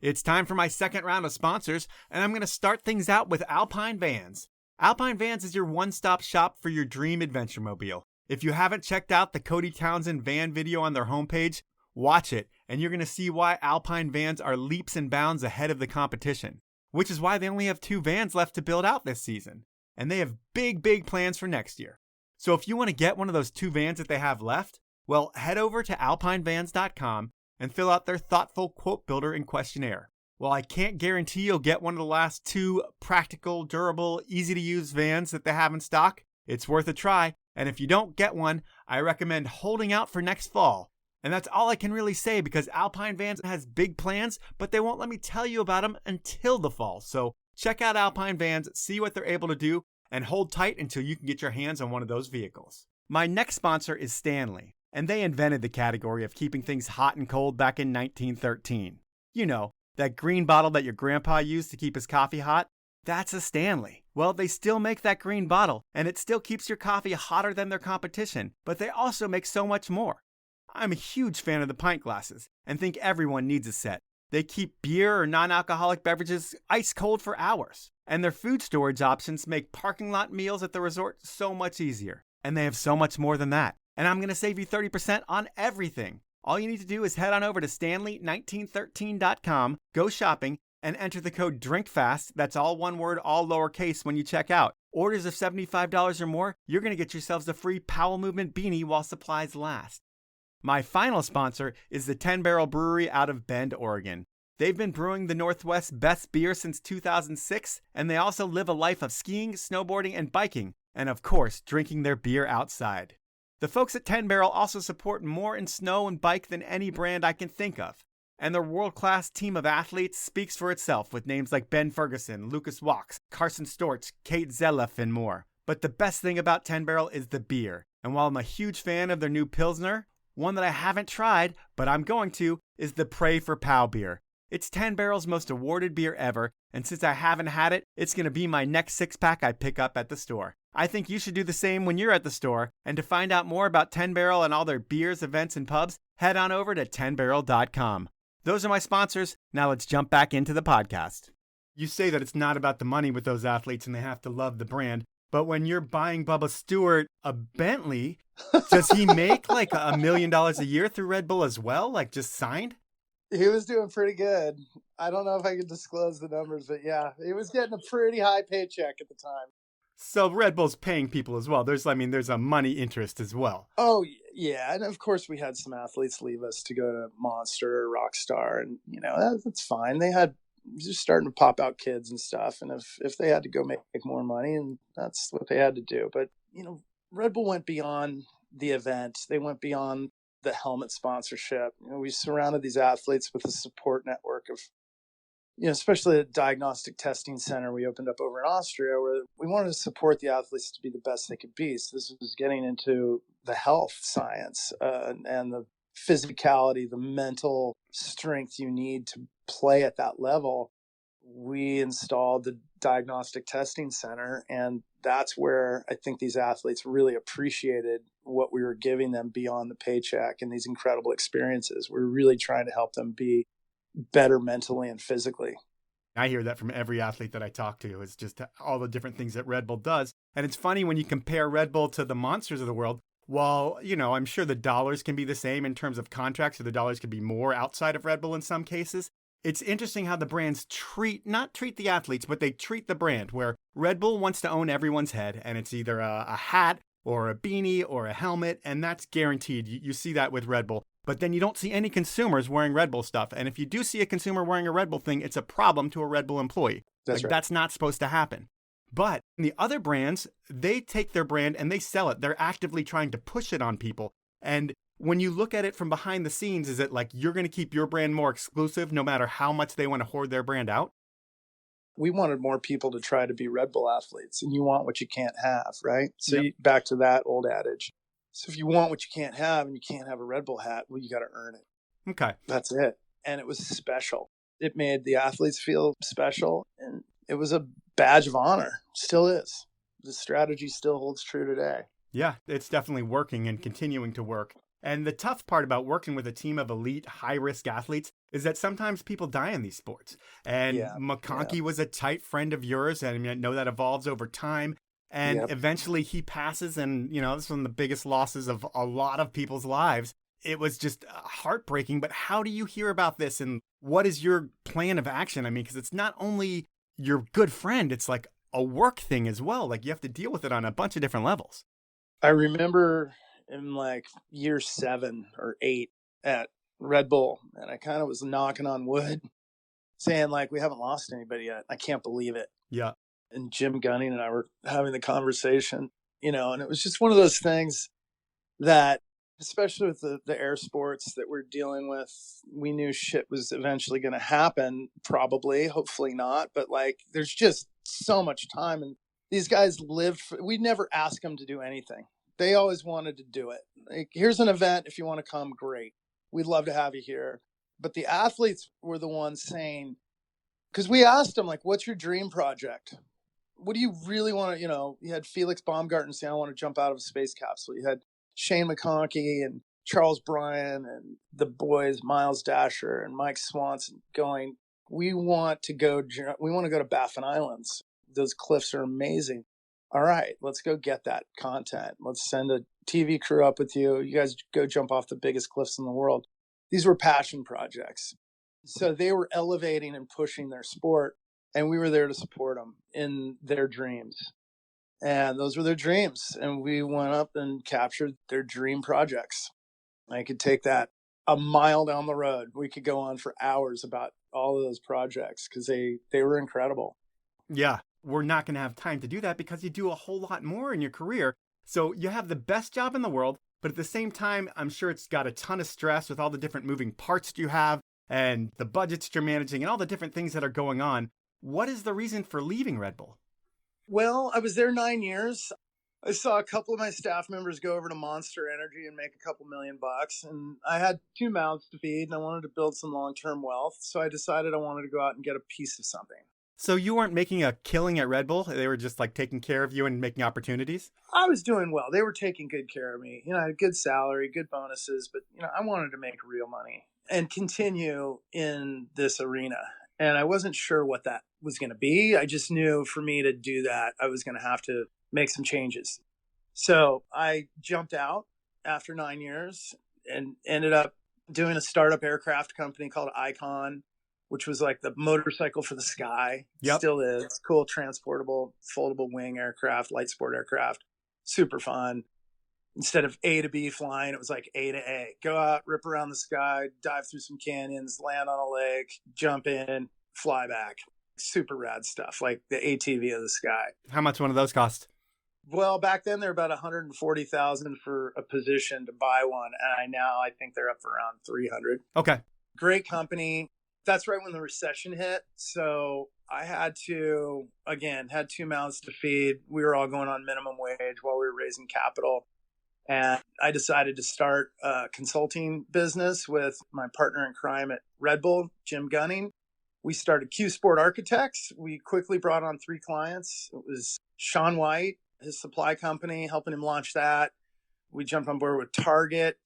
[SPEAKER 2] It's time for my second round of sponsors, and I'm going to start things out with Alpine Vans. Alpine Vans is your one-stop shop for your dream adventure mobile. If you haven't checked out the Cody Townsend van video on their homepage, watch it, and you're going to see why Alpine Vans are leaps and bounds ahead of the competition, which is why they only have 2 vans left to build out this season. And they have big, big plans for next year. So if you want to get one of those 2 vans that they have left, well, head over to alpinevans.com and fill out their thoughtful quote builder and questionnaire. While I can't guarantee you'll get one of the last 2 practical, durable, easy-to-use vans that they have in stock, it's worth a try. And if you don't get one, I recommend holding out for next fall. And that's all I can really say, because Alpine Vans has big plans, but they won't let me tell you about them until the fall. So check out Alpine Vans, see what they're able to do, and hold tight until you can get your hands on one of those vehicles. My next sponsor is Stanley, and they invented the category of keeping things hot and cold back in 1913. You know, that green bottle that your grandpa used to keep his coffee hot? That's a Stanley. Well, they still make that green bottle, and it still keeps your coffee hotter than their competition, but they also make so much more. I'm a huge fan of the pint glasses and think everyone needs a set. They keep beer or non-alcoholic beverages ice cold for hours. And their food storage options make parking lot meals at the resort so much easier. And they have so much more than that. And I'm going to save you 30% on everything. All you need to do is head on over to stanley1913.com, go shopping, and enter the code DRINKFAST, that's all one word, all lowercase, when you check out. Orders of $75 or more, you're going to get yourselves a free Powell Movement beanie while supplies last. My final sponsor is the 10 Barrel Brewery out of Bend, Oregon. They've been brewing the Northwest's best beer since 2006, and they also live a life of skiing, snowboarding, and biking, and of course, drinking their beer outside. The folks at 10 Barrel also support more in snow and bike than any brand I can think of. And their world-class team of athletes speaks for itself with names like Ben Ferguson, Lucas Wachs, Carson Storch, Kate Zelef, and more. But the best thing about 10 Barrel is the beer. And while I'm a huge fan of their new Pilsner, one that I haven't tried, but I'm going to, is the Pray for Pow beer. It's 10 Barrel's most awarded beer ever, and since I haven't had it, it's going to be my next 6-pack I pick up at the store. I think you should do the same when you're at the store, and to find out more about 10 Barrel and all their beers, events, and pubs, head on over to 10barrel.com. Those are my sponsors. Now let's jump back into the podcast. You say that it's not about the money with those athletes and they have to love the brand, but when you're buying Bubba Stewart a Bentley, does he make like $1 million a year through Red Bull as well? Like just signed?
[SPEAKER 3] He was doing pretty good. I don't know if I can disclose the numbers, but yeah, he was getting a pretty high paycheck at the time.
[SPEAKER 2] So Red Bull's paying people as well. There's a money interest as well.
[SPEAKER 3] Oh, yeah. And of course, we had some athletes leave us to go to Monster or Rockstar. And, that's fine. They had just starting to pop out kids and stuff. And if they had to go make more money, and that's what they had to do. But, Red Bull went beyond the event. They went beyond the helmet sponsorship. We surrounded these athletes with a support network of, especially the diagnostic testing center we opened up over in Austria, where we wanted to support the athletes to be the best they could be. So this was getting into the health science and the physicality, the mental strength you need to play at that level. We installed the diagnostic testing center, and that's where I think these athletes really appreciated what we were giving them beyond the paycheck and these incredible experiences. We're really trying to help them be better mentally and physically.
[SPEAKER 2] I hear that from every athlete that I talk to. It's just all the different things that Red Bull does. And it's funny when you compare Red Bull to the monsters of the world. While, I'm sure the dollars can be the same in terms of contracts, or the dollars could be more outside of Red Bull in some cases. It's interesting how the brands not treat the athletes, but they treat the brand, where Red Bull wants to own everyone's head, and it's either a hat or a beanie or a helmet, and that's guaranteed. You see that with Red Bull. But then you don't see any consumers wearing Red Bull stuff. And if you do see a consumer wearing a Red Bull thing, it's a problem to a Red Bull employee.
[SPEAKER 3] That's right.
[SPEAKER 2] That's not supposed to happen. But the other brands, they take their brand and they sell it. They're actively trying to push it on people. And when you look at it from behind the scenes, is it like you're going to keep your brand more exclusive no matter how much they want to hoard their brand out?
[SPEAKER 3] We wanted more people to try to be Red Bull athletes, and you want what you can't have, right? So
[SPEAKER 2] Yep.
[SPEAKER 3] Back to that old adage. So if you want what you can't have and you can't have a Red Bull hat, well, you got to earn it.
[SPEAKER 2] Okay.
[SPEAKER 3] That's it. And it was special. It made the athletes feel special, and it was a badge of honor. Still is. The strategy still holds true today.
[SPEAKER 2] Yeah, it's definitely working and continuing to work. And the tough part about working with a team of elite, high-risk athletes is that sometimes people die in these sports. And
[SPEAKER 3] Yeah.
[SPEAKER 2] McConkey was a tight friend of yours, and I know that evolves over time. And eventually he passes, and, this is one of the biggest losses of a lot of people's lives. It was just heartbreaking. But how do you hear about this, and what is your plan of action? I mean, because it's not only your good friend, it's like a work thing as well. Like, you have to deal with it on a bunch of different levels.
[SPEAKER 3] I remember in like year 7 or 8 at Red Bull, and I kind of was knocking on wood saying, like, we haven't lost anybody yet. I can't believe it.
[SPEAKER 2] Yeah.
[SPEAKER 3] And Jim Gunning and I were having the conversation, and it was just one of those things that, especially with the air sports that we're dealing with, we knew shit was eventually going to happen, probably, hopefully not. But like, there's just so much time. And these guys we never asked them to do anything. They always wanted to do it. Like, here's an event. If you want to come, great. We'd love to have you here. But the athletes were the ones saying, because we asked them, like, what's your dream project? What do you really want to, you had Felix Baumgarten say, I want to jump out of a space capsule. You had Shane McConkey and Charles Bryan and the boys, Miles Dasher and Mike Swanson going, we want to go to Baffin Islands. Those cliffs are amazing. All right, let's go get that content. Let's send a TV crew up with you. You guys go jump off the biggest cliffs in the world. These were passion projects. So they were elevating and pushing their sport, and we were there to support them in their dreams. And those were their dreams. And we went up and captured their dream projects. I could take that a mile down the road. We could go on for hours about all of those projects because they were incredible.
[SPEAKER 2] Yeah, we're not going to have time to do that because you do a whole lot more in your career. So you have the best job in the world, but at the same time, I'm sure it's got a ton of stress with all the different moving parts you have and the budgets you're managing and all the different things that are going on. What is the reason for leaving Red Bull?
[SPEAKER 3] Well, I was there 9 years. I saw a couple of my staff members go over to Monster Energy and make a couple $1 million. And I had 2 mouths to feed, and I wanted to build some long-term wealth. So I decided I wanted to go out and get a piece of something.
[SPEAKER 2] So you weren't making a killing at Red Bull? They were just like taking care of you and making opportunities?
[SPEAKER 3] I was doing well. They were taking good care of me. I had a good salary, good bonuses, but I wanted to make real money and continue in this arena. And I wasn't sure what that was going to be. I just knew for me to do that, I was going to have to make some changes. So I jumped out after 9 years and ended up doing a startup aircraft company called Icon, which was like the motorcycle for the sky.
[SPEAKER 2] Yep.
[SPEAKER 3] Still is. Cool, transportable, foldable wing aircraft, light sport aircraft. Super fun. Instead of A to B flying, it was like A to A. Go out, rip around the sky, dive through some canyons, land on a lake, jump in, fly back. Super rad stuff, like the ATV of the sky.
[SPEAKER 2] How much one of those cost?
[SPEAKER 3] Well, back then they're about $140,000 for a position to buy one, and I think they're up for around 300.
[SPEAKER 2] Okay.
[SPEAKER 3] Great company. That's right when the recession hit. So I had 2 mouths to feed. We were all going on minimum wage while we were raising capital. And I decided to start a consulting business with my partner in crime at Red Bull, Jim Gunning. We started Q Sport Architects. We quickly brought on 3 clients. It was Sean White, his supply company, helping him launch that. We jumped on board with Target.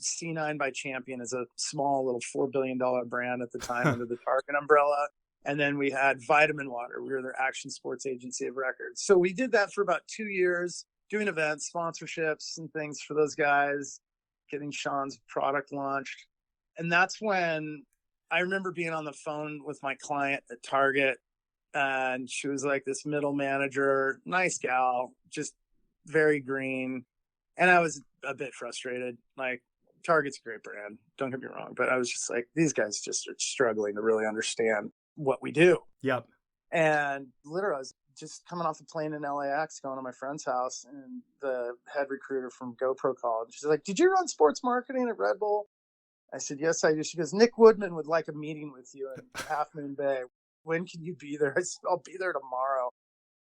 [SPEAKER 3] C9 by Champion is a small little $4 billion brand at the time under the Target umbrella. And then we had Vitamin Water. We were their action sports agency of record. So we did that for about 2 years, doing events, sponsorships and things for those guys, getting Sean's product launched. And that's when I remember being on the phone with my client at Target, and she was like this middle manager, nice gal, just very green. And I was a bit frustrated. Like, Target's a great brand, don't get me wrong, but I was just like, these guys just are struggling to really understand what we do.
[SPEAKER 2] Yep.
[SPEAKER 3] And literally, I was just coming off the plane in LAX, going to my friend's house, and the head recruiter from GoPro called. She's like, did you run sports marketing at Red Bull? I said, yes, I do. She goes, Nick Woodman would like a meeting with you in Half Moon Bay. When can you be there? I said, I'll be there tomorrow.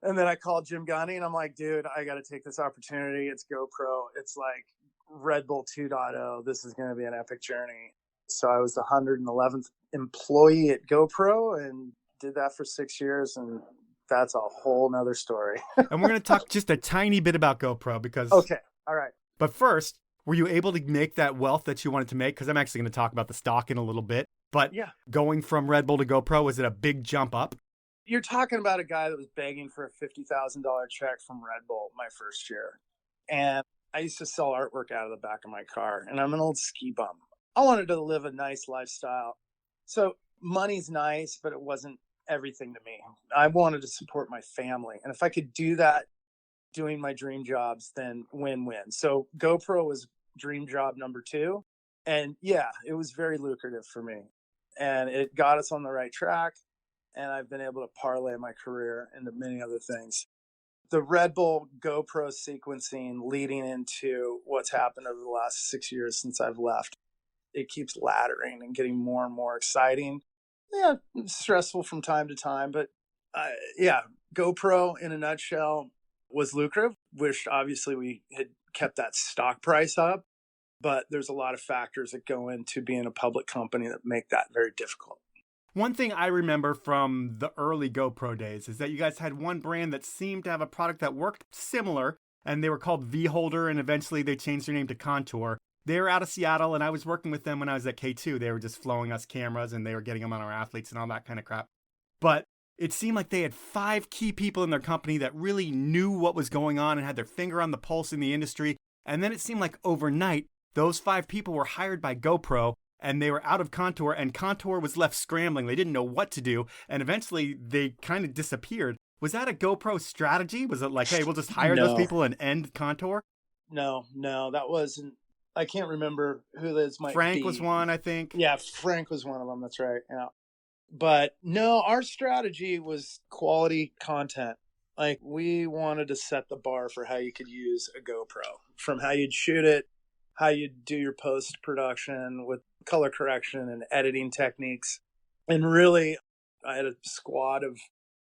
[SPEAKER 3] And then I called Jim Gunning, and I'm like, dude, I got to take this opportunity. It's GoPro. It's like Red Bull 2.0. This is going to be an epic journey. So I was the 111th employee at GoPro and did that for 6 years. And that's a whole nother story.
[SPEAKER 2] And we're going to talk just a tiny bit about GoPro because...
[SPEAKER 3] Okay. All right.
[SPEAKER 2] But first, were you able to make that wealth that you wanted to make? Because I'm actually going to talk about the stock in a little bit. But
[SPEAKER 3] yeah,
[SPEAKER 2] going from Red Bull to GoPro, was it a big jump up?
[SPEAKER 3] You're talking about a guy that was begging for a $50,000 check from Red Bull my first year. And I used to sell artwork out of the back of my car. And I'm an old ski bum. I wanted to live a nice lifestyle. So money's nice, but it wasn't everything to me. I wanted to support my family. And if I could do that doing my dream jobs, then win-win. So GoPro was dream job number 2. And yeah, it was very lucrative for me. And it got us on the right track. And I've been able to parlay my career into many other things. The Red Bull GoPro sequencing leading into what's happened over the last 6 years since I've left, it keeps laddering and getting more and more exciting. Yeah, stressful from time to time, but yeah, GoPro in a nutshell was lucrative. Wish obviously we had kept that stock price up, but there's a lot of factors that go into being a public company that make that very difficult.
[SPEAKER 2] One thing I remember from the early GoPro days is that you guys had one brand that seemed to have a product that worked similar, and they were called V-Holder, and eventually they changed their name to Contour. They were out of Seattle, and I was working with them when I was at K2. They were just flowing us cameras, and they were getting them on our athletes and all that kind of crap. But it seemed like they had 5 key people in their company that really knew what was going on and had their finger on the pulse in the industry. And then it seemed like overnight, those 5 people were hired by GoPro, and they were out of Contour, and Contour was left scrambling. They didn't know what to do, and eventually they kind of disappeared. Was that a GoPro strategy? Was it like, hey, we'll just hire those people and end Contour?
[SPEAKER 3] No, that wasn't. I can't remember who those might be.
[SPEAKER 2] Frank was one, I think.
[SPEAKER 3] Yeah, Frank was one of them. That's right. Yeah. But no, our strategy was quality content. Like, we wanted to set the bar for how you could use a GoPro, from how you'd shoot it, how you'd do your post-production with color correction and editing techniques. And really, I had a squad of,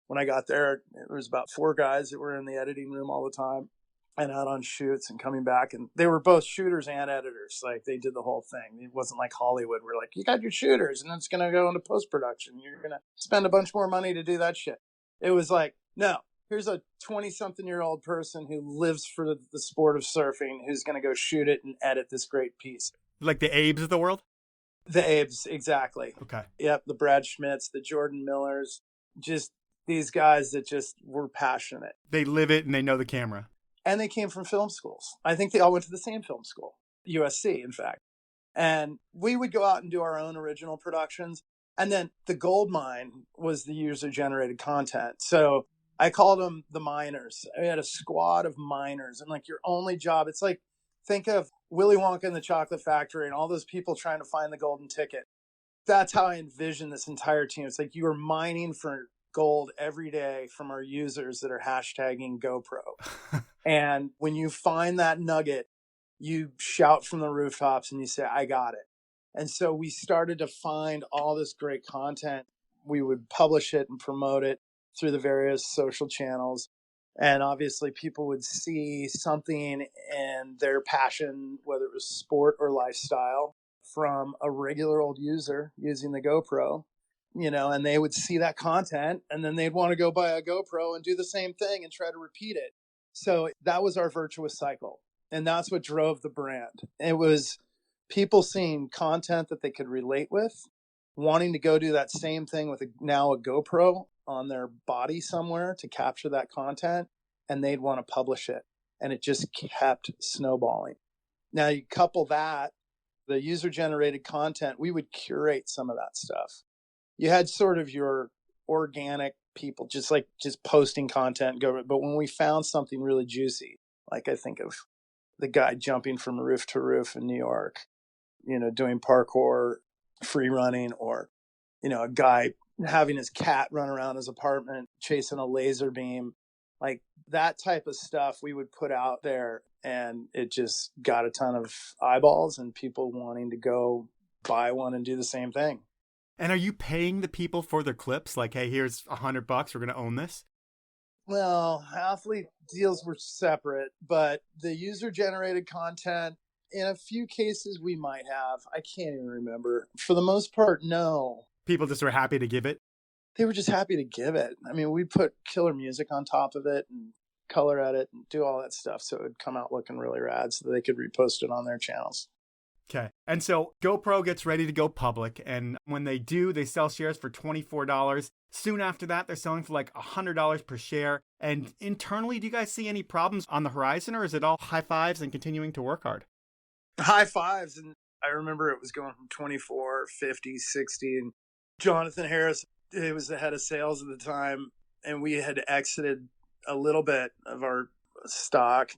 [SPEAKER 3] when I got there, it was about 4 guys that were in the editing room all the time and out on shoots and coming back. And they were both shooters and editors. Like, they did the whole thing. It wasn't like Hollywood where, like, you got your shooters and it's going to go into post-production. You're going to spend a bunch more money to do that shit. It was like, no, here's a 20-something-year-old person who lives for the sport of surfing who's going to go shoot it and edit this great piece.
[SPEAKER 2] Like the Abes of the world?
[SPEAKER 3] The Abes, exactly.
[SPEAKER 2] Okay.
[SPEAKER 3] Yep, the Brad Schmitts, the Jordan Millers, just these guys that just were passionate.
[SPEAKER 2] They live it and they know the camera.
[SPEAKER 3] And they came from film schools. I think they all went to the same film school, USC, in fact. And we would go out and do our own original productions. And then the gold mine was the user-generated content. So I called them the miners. I had a squad of miners. And like, your only job, it's like, think of Willy Wonka and the Chocolate Factory and all those people trying to find the golden ticket. That's how I envision this entire team. It's like you are mining for gold every day from our users that are hashtagging GoPro. And when you find that nugget, you shout from the rooftops and you say, I got it. And so we started to find all this great content. We would publish it and promote it through the various social channels. And obviously people would see something in their passion, whether it was sport or lifestyle, from a regular old user using the GoPro, and they would see that content and then they'd want to go buy a GoPro and do the same thing and try to repeat it. So that was our virtuous cycle. And that's what drove the brand. It was people seeing content that they could relate with, wanting to go do that same thing with now a GoPro on their body somewhere to capture that content, and they'd want to publish it. And it just kept snowballing. Now you couple that, the user-generated content, we would curate some of that stuff. You had sort of your organic people, just posting content, but when we found something really juicy, like I think of the guy jumping from roof to roof in New York, doing parkour, free running, or, a guy having his cat run around his apartment, chasing a laser beam, like that type of stuff we would put out there. And it just got a ton of eyeballs and people wanting to go buy one and do the same thing.
[SPEAKER 2] And are you paying the people for their clips? Like, hey, here's $100. We're going to own this.
[SPEAKER 3] Well, athlete deals were separate, but the user-generated content, In a few cases, we might have. I can't even remember. For the most part, no.
[SPEAKER 2] People just were happy to give it?
[SPEAKER 3] They were just happy to give it. I mean, we'd put killer music on top of it and color edit and do all that stuff so it would come out looking really rad so that they could repost it on their channels.
[SPEAKER 2] Okay. And so GoPro gets ready to go public. And when they do, they sell shares for $24. Soon after that, they're selling for like $100 per share. And internally, do you guys see any problems on the horizon, or is it all high fives and continuing to work hard?
[SPEAKER 3] High fives. And I remember it was going from 24, 50, 60. And Jonathan Harris, he was the head of sales at the time. And we had exited a little bit of our stock.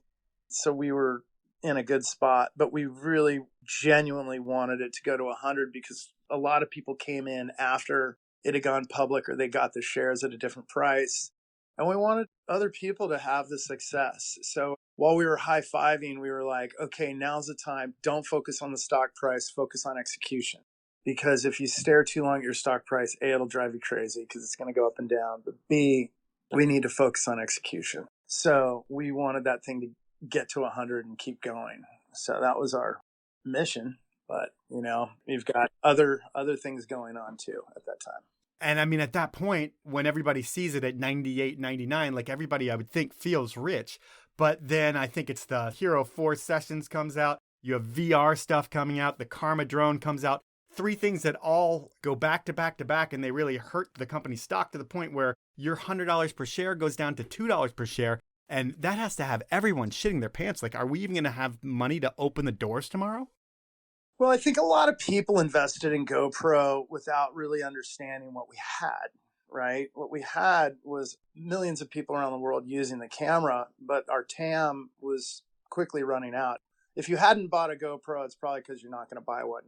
[SPEAKER 3] So we were in a good spot, but we really genuinely wanted it to go to 100 because a lot of people came in after it had gone public or they got the shares at a different price. And we wanted other people to have the success. So while we were high-fiving, we were like, okay, now's the time. Don't focus on the stock price, focus on execution. Because if you stare too long at your stock price, A, it'll drive you crazy because it's going to go up and down. But B, we need to focus on execution. So we wanted that thing to get to 100 and keep going. So that was our mission. But, you know, we've got other things going on too at that time.
[SPEAKER 2] And I mean, at that point, when everybody sees it at 98, 99, like everybody, I would think, feels rich. But then I think it's the Hero 4 Sessions comes out. You have VR stuff coming out. The Karma drone comes out. 3 things that all go back to back to back, and they really hurt the company's stock to the point where your $100 per share goes down to $2 per share. And that has to have everyone shitting their pants. Like, are we even going to have money to open the doors tomorrow?
[SPEAKER 3] Well, I think a lot of people invested in GoPro without really understanding what we had, right? What we had was millions of people around the world using the camera, but our TAM was quickly running out. If you hadn't bought a GoPro, it's probably because you're not going to buy one.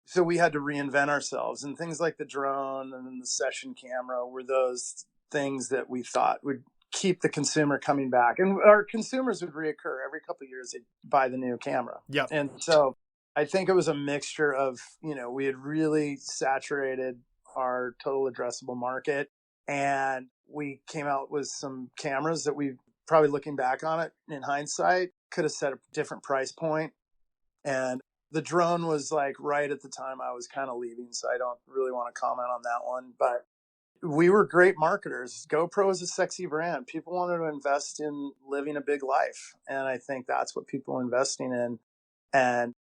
[SPEAKER 3] So we had to reinvent ourselves, and things like the drone and then the session camera were those things that we thought would keep the consumer coming back. And our consumers would reoccur every couple of years. They'd buy the new camera.
[SPEAKER 2] Yep.
[SPEAKER 3] And so I think it was a mixture of, you know, we had really saturated our total addressable market, and we came out with some cameras that we probably, looking back on it in hindsight, could have set a different price point. And the drone was like right at the time I was kind of leaving, so I don't really want to comment on that one. But we were great marketers. GoPro is a sexy brand. People wanted to invest in living a big life. And I think that's what people were investing in. And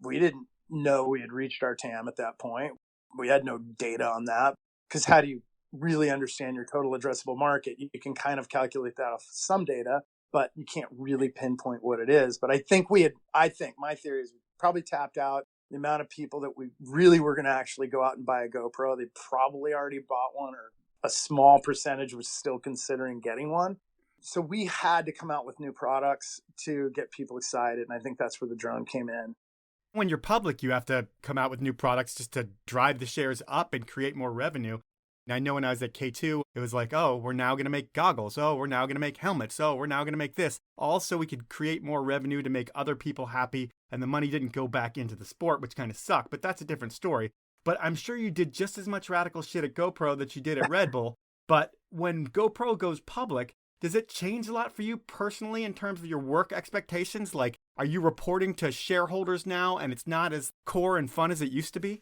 [SPEAKER 3] we didn't know we had reached our TAM at that point. We had no data on that, because how do you really understand your total addressable market? You can kind of calculate that off some data, but you can't really pinpoint what it is. But I think my theory is we probably tapped out the amount of people that we really were going to actually go out and buy a GoPro. They probably already bought one, or a small percentage was still considering getting one. So we had to come out with new products to get people excited. And I think that's where the drone came in.
[SPEAKER 2] When you're public, you have to come out with new products just to drive the shares up and create more revenue. And I know when I was at K2, it was like, oh, we're now going to make goggles. Oh, we're now going to make helmets. Oh, we're now going to make this. All so we could create more revenue to make other people happy. And the money didn't go back into the sport, which kind of sucked. But that's a different story. But I'm sure you did just as much radical shit at GoPro that you did at Red Bull. But when GoPro goes public, does it change a lot for you personally in terms of your work expectations? Like, are you reporting to shareholders now and it's not as core and fun as it used to be?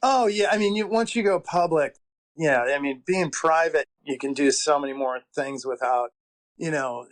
[SPEAKER 3] Oh, yeah. I mean, once you go public, yeah, I mean, being private, you can do so many more things without, you know,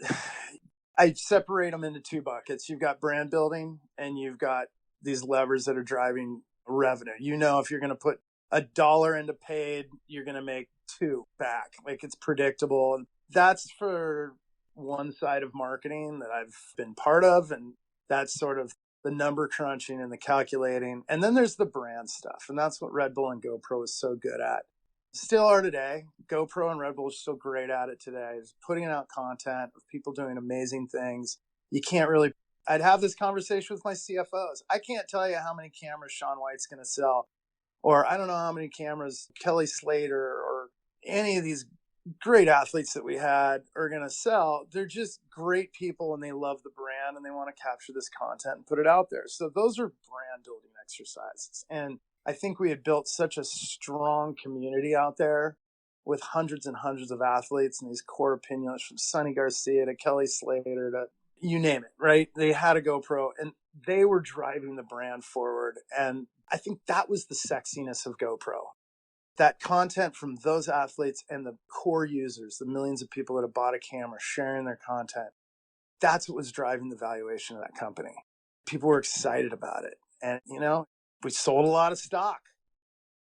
[SPEAKER 3] I separate them into 2 buckets. You've got brand building and you've got these levers that are driving revenue. You know, if you're going to put $1 into paid, you're going to make 2 back. Like, it's predictable. And that's for one side of marketing that I've been part of. And that's sort of the number crunching and the calculating. And then there's the brand stuff. And that's what Red Bull and GoPro is so good at. Still are today. GoPro and Red Bull are still great at it today. Is putting out content of people doing amazing things. You can't really, I'd have this conversation with my CFOs. I can't tell you how many cameras Shaun White's going to sell, or I don't know how many cameras Kelly Slater or any of these great athletes that we had are going to sell. They're just great people and they love the brand and they want to capture this content and put it out there. So those are brand building exercises. And I think we had built such a strong community out there with hundreds and hundreds of athletes and these core opinions, from Sonny Garcia to Kelly Slater to you name it, right? They had a GoPro and they were driving the brand forward. And I think that was the sexiness of GoPro. That content from those athletes and the core users, the millions of people that have bought a camera, sharing their content, that's what was driving the valuation of that company. People were excited about it. And, we sold a lot of stock.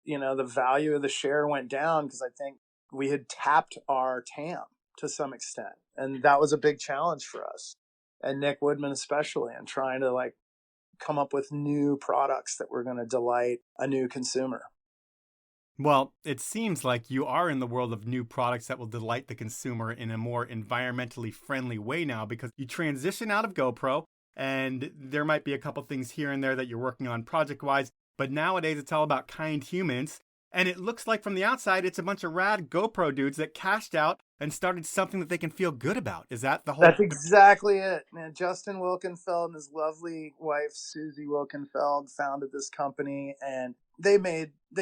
[SPEAKER 3] The value of the share went down because I think we had tapped our TAM to some extent. And that was a big challenge for us. And Nick Woodman especially, and trying to come up with new products that were going to delight a new consumer.
[SPEAKER 2] Well, it seems like you are in the world of new products that will delight the consumer in a more environmentally friendly way now, because you transition out of GoPro and there might be a couple things here and there that you're working on project-wise, but nowadays it's all about kind humans. And it looks like from the outside, it's a bunch of rad GoPro dudes that cashed out and started something that they can feel good about. Is that the whole...
[SPEAKER 3] That's exactly it, man. Justin Wilkenfeld and his lovely wife, Susie Wilkenfeld, founded this company, and they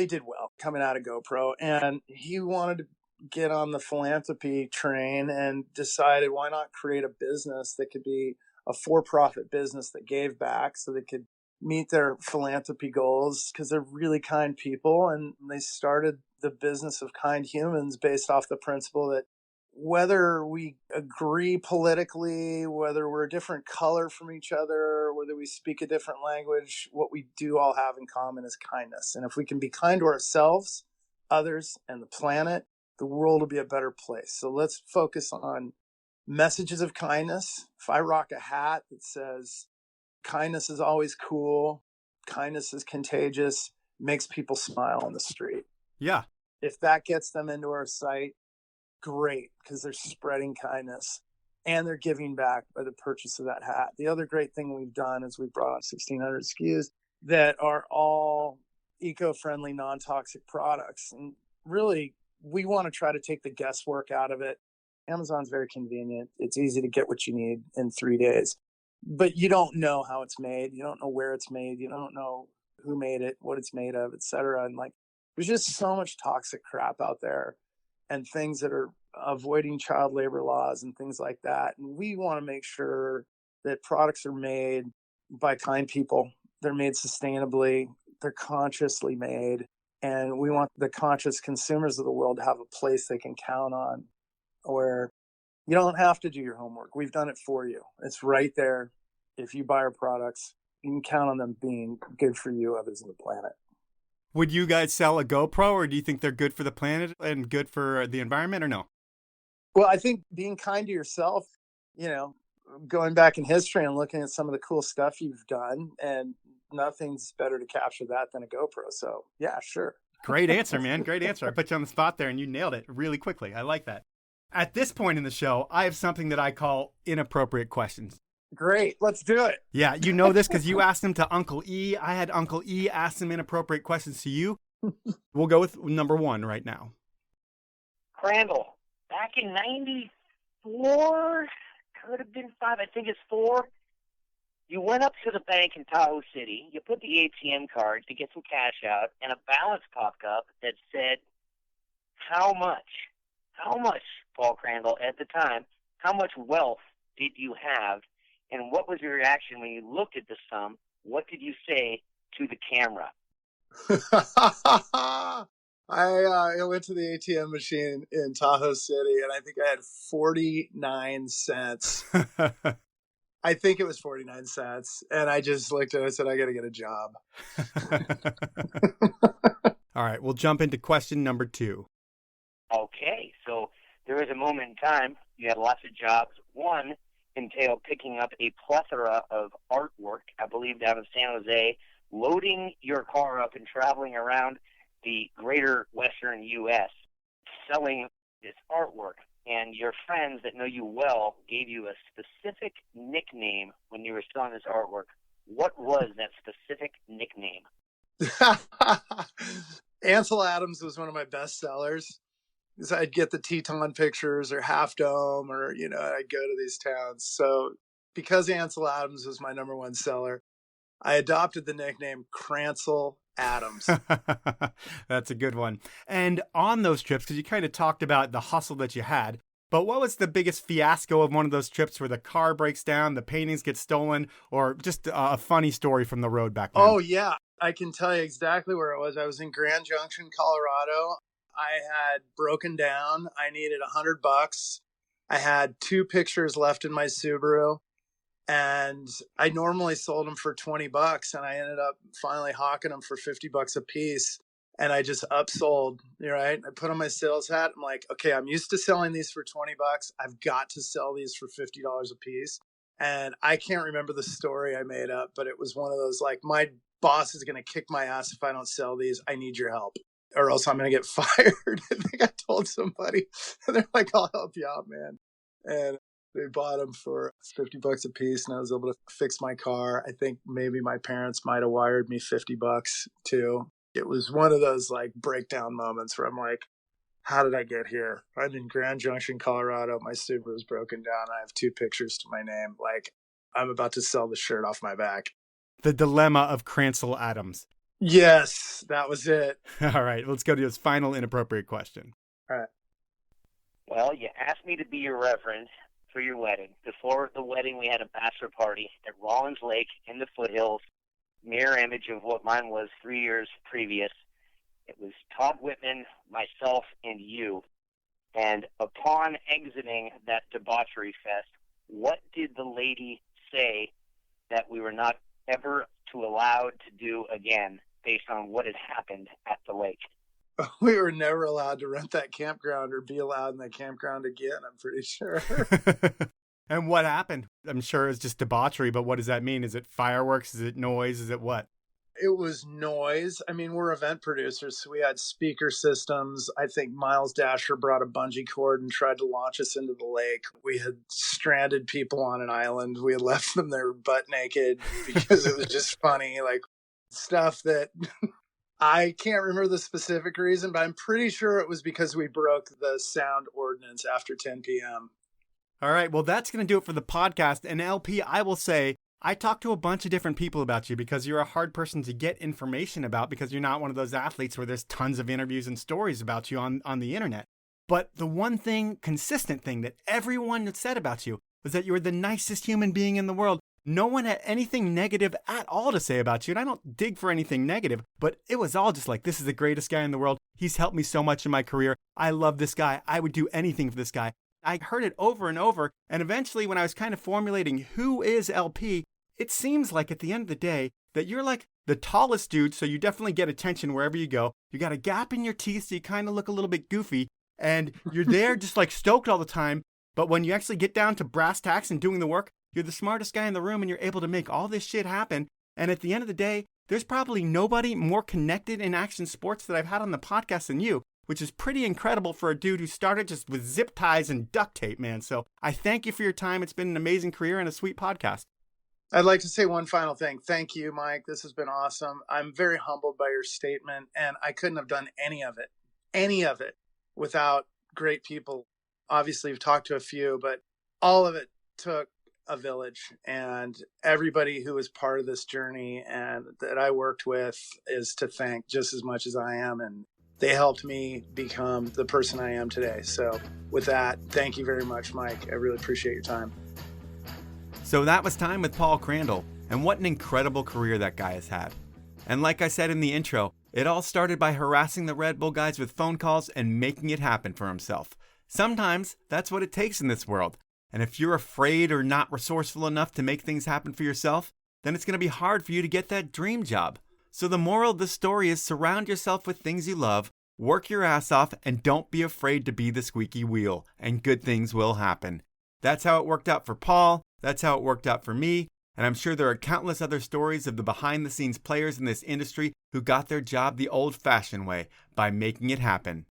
[SPEAKER 3] did well coming out of GoPro. And he wanted to get on the philanthropy train and decided, why not create a business that could be a for-profit business that gave back so they could meet their philanthropy goals, because they're really kind people. And they started the business of kind humans based off the principle that whether we agree politically, whether we're a different color from each other, whether we speak a different language, what we do all have in common is kindness. And if we can be kind to ourselves, others, and the planet, the world will be a better place. So let's focus on messages of kindness. If I rock a hat that says, kindness is always cool, kindness is contagious, makes people smile on the street.
[SPEAKER 2] Yeah.
[SPEAKER 3] If that gets them into our site, great, because they're spreading kindness and they're giving back by the purchase of that hat. The other great thing we've done is we brought on 1,600 SKUs that are all eco-friendly, non-toxic products. And really, we want to try to take the guesswork out of it. Amazon's very convenient. It's easy to get what you need in 3 days. But you don't know how it's made. You don't know where it's made. You don't know who made it, what it's made of, etc. And there's just so much toxic crap out there and things that are avoiding child labor laws and things like that. And we want to make sure that products are made by kind people. They're made sustainably. They're consciously made. And we want the conscious consumers of the world to have a place they can count on where you don't have to do your homework. We've done it for you. It's right there. If you buy our products, you can count on them being good for you, others, and the planet.
[SPEAKER 2] Would you guys sell a GoPro, or do you think they're good for the planet and good for the environment, or no?
[SPEAKER 3] Well, I think being kind to yourself, going back in history and looking at some of the cool stuff you've done, and nothing's better to capture that than a GoPro. So, yeah, sure.
[SPEAKER 2] Great answer, man. Great answer. I put you on the spot there and you nailed it really quickly. I like that. At this point in the show, I have something that I call inappropriate questions.
[SPEAKER 3] Great. Let's do it.
[SPEAKER 2] Yeah, you know this because you asked them to Uncle E. I had Uncle E ask some inappropriate questions to you. We'll go with number one right now.
[SPEAKER 4] Crandall, back in 94, could have been 5, I think it's 4, you went up to the bank in Tahoe City, you put the ATM card to get some cash out, and a balance popped up that said, how much, Paul Crandall, at the time, how much wealth did you have, and what was your reaction when you looked at the sum? What did you say to the camera?
[SPEAKER 3] I went to the ATM machine in Tahoe City, and I think I had 49 cents. I think it was 49 cents. And I just looked at it and said, I got to get a job.
[SPEAKER 2] All right, we'll jump into question number 2.
[SPEAKER 4] Okay, so there was a moment in time, you had lots of jobs. One entailed picking up a plethora of artwork, I believe down in San Jose, loading your car up and traveling around the greater Western U.S., selling this artwork. And your friends that know you well gave you a specific nickname when you were selling this artwork. What was that specific nickname?
[SPEAKER 3] Ansel Adams was one of my best sellers. Because I'd get the Teton pictures or Half Dome or, I'd go to these towns. So because Ansel Adams was my number one seller, I adopted the nickname Crandall Adams.
[SPEAKER 2] That's a good one. And on those trips, because you kind of talked about the hustle that you had, But what was the biggest fiasco of one of those trips where the car breaks down, the paintings get stolen, or just a funny story from the road back then?
[SPEAKER 3] Oh, yeah. I can tell you exactly where it was. I was in Grand Junction, Colorado. I had broken down. I needed $100. I had 2 pictures left in my Subaru, and I normally sold them for $20, and I ended up finally hawking them for $50 a piece. And I just upsold, right? I put on my sales hat. I'm like, okay, I'm used to selling these for $20. I've got to sell these for $50 a piece. And I can't remember the story I made up, but it was one of those like, my boss is going to kick my ass if I don't sell these. I need your help, or else I'm going to get fired. I think I told somebody, and they're like, I'll help you out, man. And they bought them for $50 a piece, and I was able to fix my car. I think maybe my parents might have wired me $50 too. It was one of those like breakdown moments where I'm like, how did I get here? I'm in Grand Junction, Colorado. My Subaru is broken down. I have 2 pictures to my name. Like, I'm about to sell the shirt off my back.
[SPEAKER 2] The dilemma of Crandall Adams.
[SPEAKER 3] Yes, that was it.
[SPEAKER 2] All right, let's go to his final inappropriate question.
[SPEAKER 3] All right.
[SPEAKER 4] Well, you asked me to be your reverend for your wedding. Before the wedding, we had a bachelor party at Rollins Lake in the foothills. Mirror image of what mine was 3 years previous. It was Todd Whitman, myself, and you. And upon exiting that debauchery fest, what did the lady say that we were not ever allowed to do again based on what had happened at the lake?
[SPEAKER 3] We were never allowed to rent that campground or be allowed in that campground again, I'm pretty sure.
[SPEAKER 2] And what happened? I'm sure it's just debauchery, but what does that mean? Is it fireworks? Is it noise? Is it what?
[SPEAKER 3] It was noise. I mean, we're event producers, so we had speaker systems. I think Miles Dasher brought a bungee cord and tried to launch us into the lake. We had stranded people on an island. We had left them there butt naked because it was just funny, like stuff that I can't remember the specific reason, but I'm pretty sure it was because we broke the sound ordinance after 10 p.m.
[SPEAKER 2] All right, well, that's going to do it for the podcast. And LP, I will say, I talked to a bunch of different people about you because you're a hard person to get information about because you're not one of those athletes where there's tons of interviews and stories about you on the internet. But the one thing, consistent thing that everyone had said about you was that you were the nicest human being in the world. No one had anything negative at all to say about you. And I don't dig for anything negative, but it was all just like, this is the greatest guy in the world. He's helped me so much in my career. I love this guy. I would do anything for this guy. I heard it over and over. And eventually when I was kind of formulating who is LP, it seems like at the end of the day that you're like the tallest dude. So you definitely get attention wherever you go. You got a gap in your teeth. So you kind of look a little bit goofy and you're there just like stoked all the time. But when you actually get down to brass tacks and doing the work, you're the smartest guy in the room and you're able to make all this shit happen. And at the end of the day, there's probably nobody more connected in action sports that I've had on the podcast than you, which is pretty incredible for a dude who started just with zip ties and duct tape, man. So I thank you for your time. It's been an amazing career and a sweet podcast.
[SPEAKER 3] I'd like to say one final thing. Thank you, Mike. This has been awesome. I'm very humbled by your statement, and I couldn't have done any of it, without great people. Obviously, you've talked to a few, but all of it took a village, and everybody who was part of this journey and that I worked with is to thank just as much as I am, and they helped me become the person I am today. So with that, thank you very much, Mike. I really appreciate your time.
[SPEAKER 2] So that was time with Paul Crandall, and what an incredible career that guy has had. And like I said in the intro, it all started by harassing the Red Bull guys with phone calls and making it happen for himself. Sometimes that's what it takes in this world. And if you're afraid or not resourceful enough to make things happen for yourself, then it's going to be hard for you to get that dream job. So the moral of the story is surround yourself with things you love, work your ass off, and don't be afraid to be the squeaky wheel, and good things will happen. That's how it worked out for Paul. That's how it worked out for me. And I'm sure there are countless other stories of the behind-the-scenes players in this industry who got their job the old-fashioned way, by making it happen.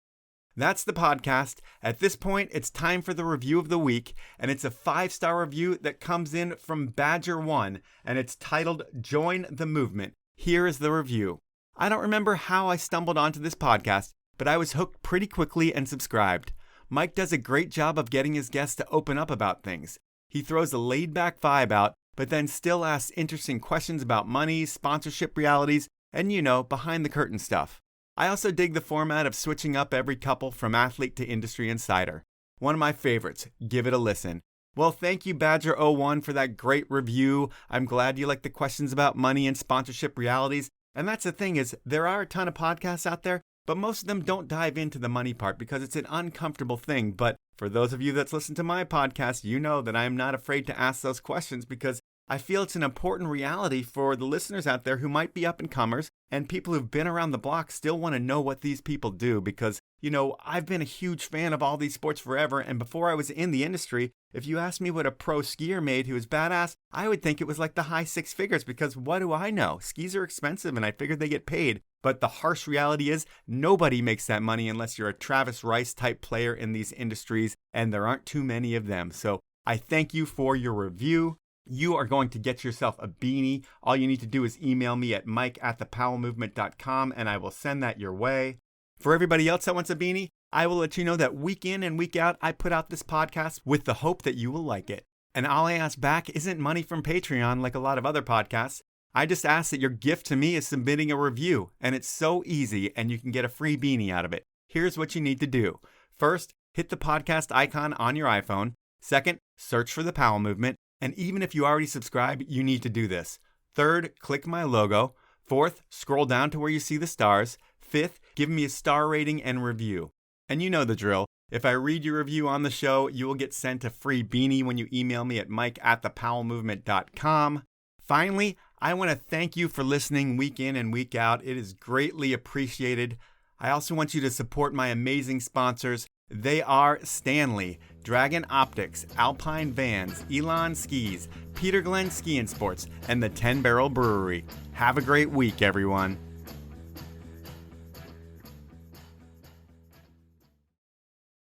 [SPEAKER 2] That's the podcast. At this point, it's time for the review of the week, and it's a 5-star review that comes in from Badger1, and it's titled Join the Movement. Here is the review. I don't remember how I stumbled onto this podcast, but I was hooked pretty quickly and subscribed. Mike does a great job of getting his guests to open up about things. He throws a laid-back vibe out, but then still asks interesting questions about money, sponsorship realities, and behind-the-curtain stuff. I also dig the format of switching up every couple from athlete to industry insider. One of my favorites. Give it a listen. Well, thank you, Badger01, for that great review. I'm glad you like the questions about money and sponsorship realities. And that's the thing is, there are a ton of podcasts out there, but most of them don't dive into the money part because it's an uncomfortable thing. But for those of you that's listened to my podcast, you know that I'm not afraid to ask those questions because I feel it's an important reality for the listeners out there who might be up-and-comers and people who've been around the block still want to know what these people do because, you know, I've been a huge fan of all these sports forever, and before I was in the industry, if you asked me what a pro skier made who was badass, I would think it was like the high six figures because what do I know? Skis are expensive and I figured they get paid. But the harsh reality is nobody makes that money unless you're a Travis Rice type player in these industries, and there aren't too many of them. So I thank you for your review. You are going to get yourself a beanie. All you need to do is email me at mike@thepowellmovement.com and I will send that your way. For everybody else that wants a beanie, I will let you know that week in and week out, I put out this podcast with the hope that you will like it. And all I ask back isn't money from Patreon like a lot of other podcasts. I just ask that your gift to me is submitting a review, and it's so easy, and you can get a free beanie out of it. Here's what you need to do. First, hit the podcast icon on your iPhone. Second, search for The Powell Movement. And even if you already subscribe, you need to do this. Third, click my logo. Fourth, scroll down to where you see the stars. Fifth, give me a star rating and review. And you know the drill. If I read your review on the show, you will get sent a free beanie when you email me at mike@thepowellmovement.com. Finally, I want to thank you for listening week in and week out. It is greatly appreciated. I also want you to support my amazing sponsors. They are Stanley, Dragon Optics, Alpine Vans, Elon Skis, Peter Glenn Ski and Sports, and the 10 Barrel Brewery. Have a great week, everyone.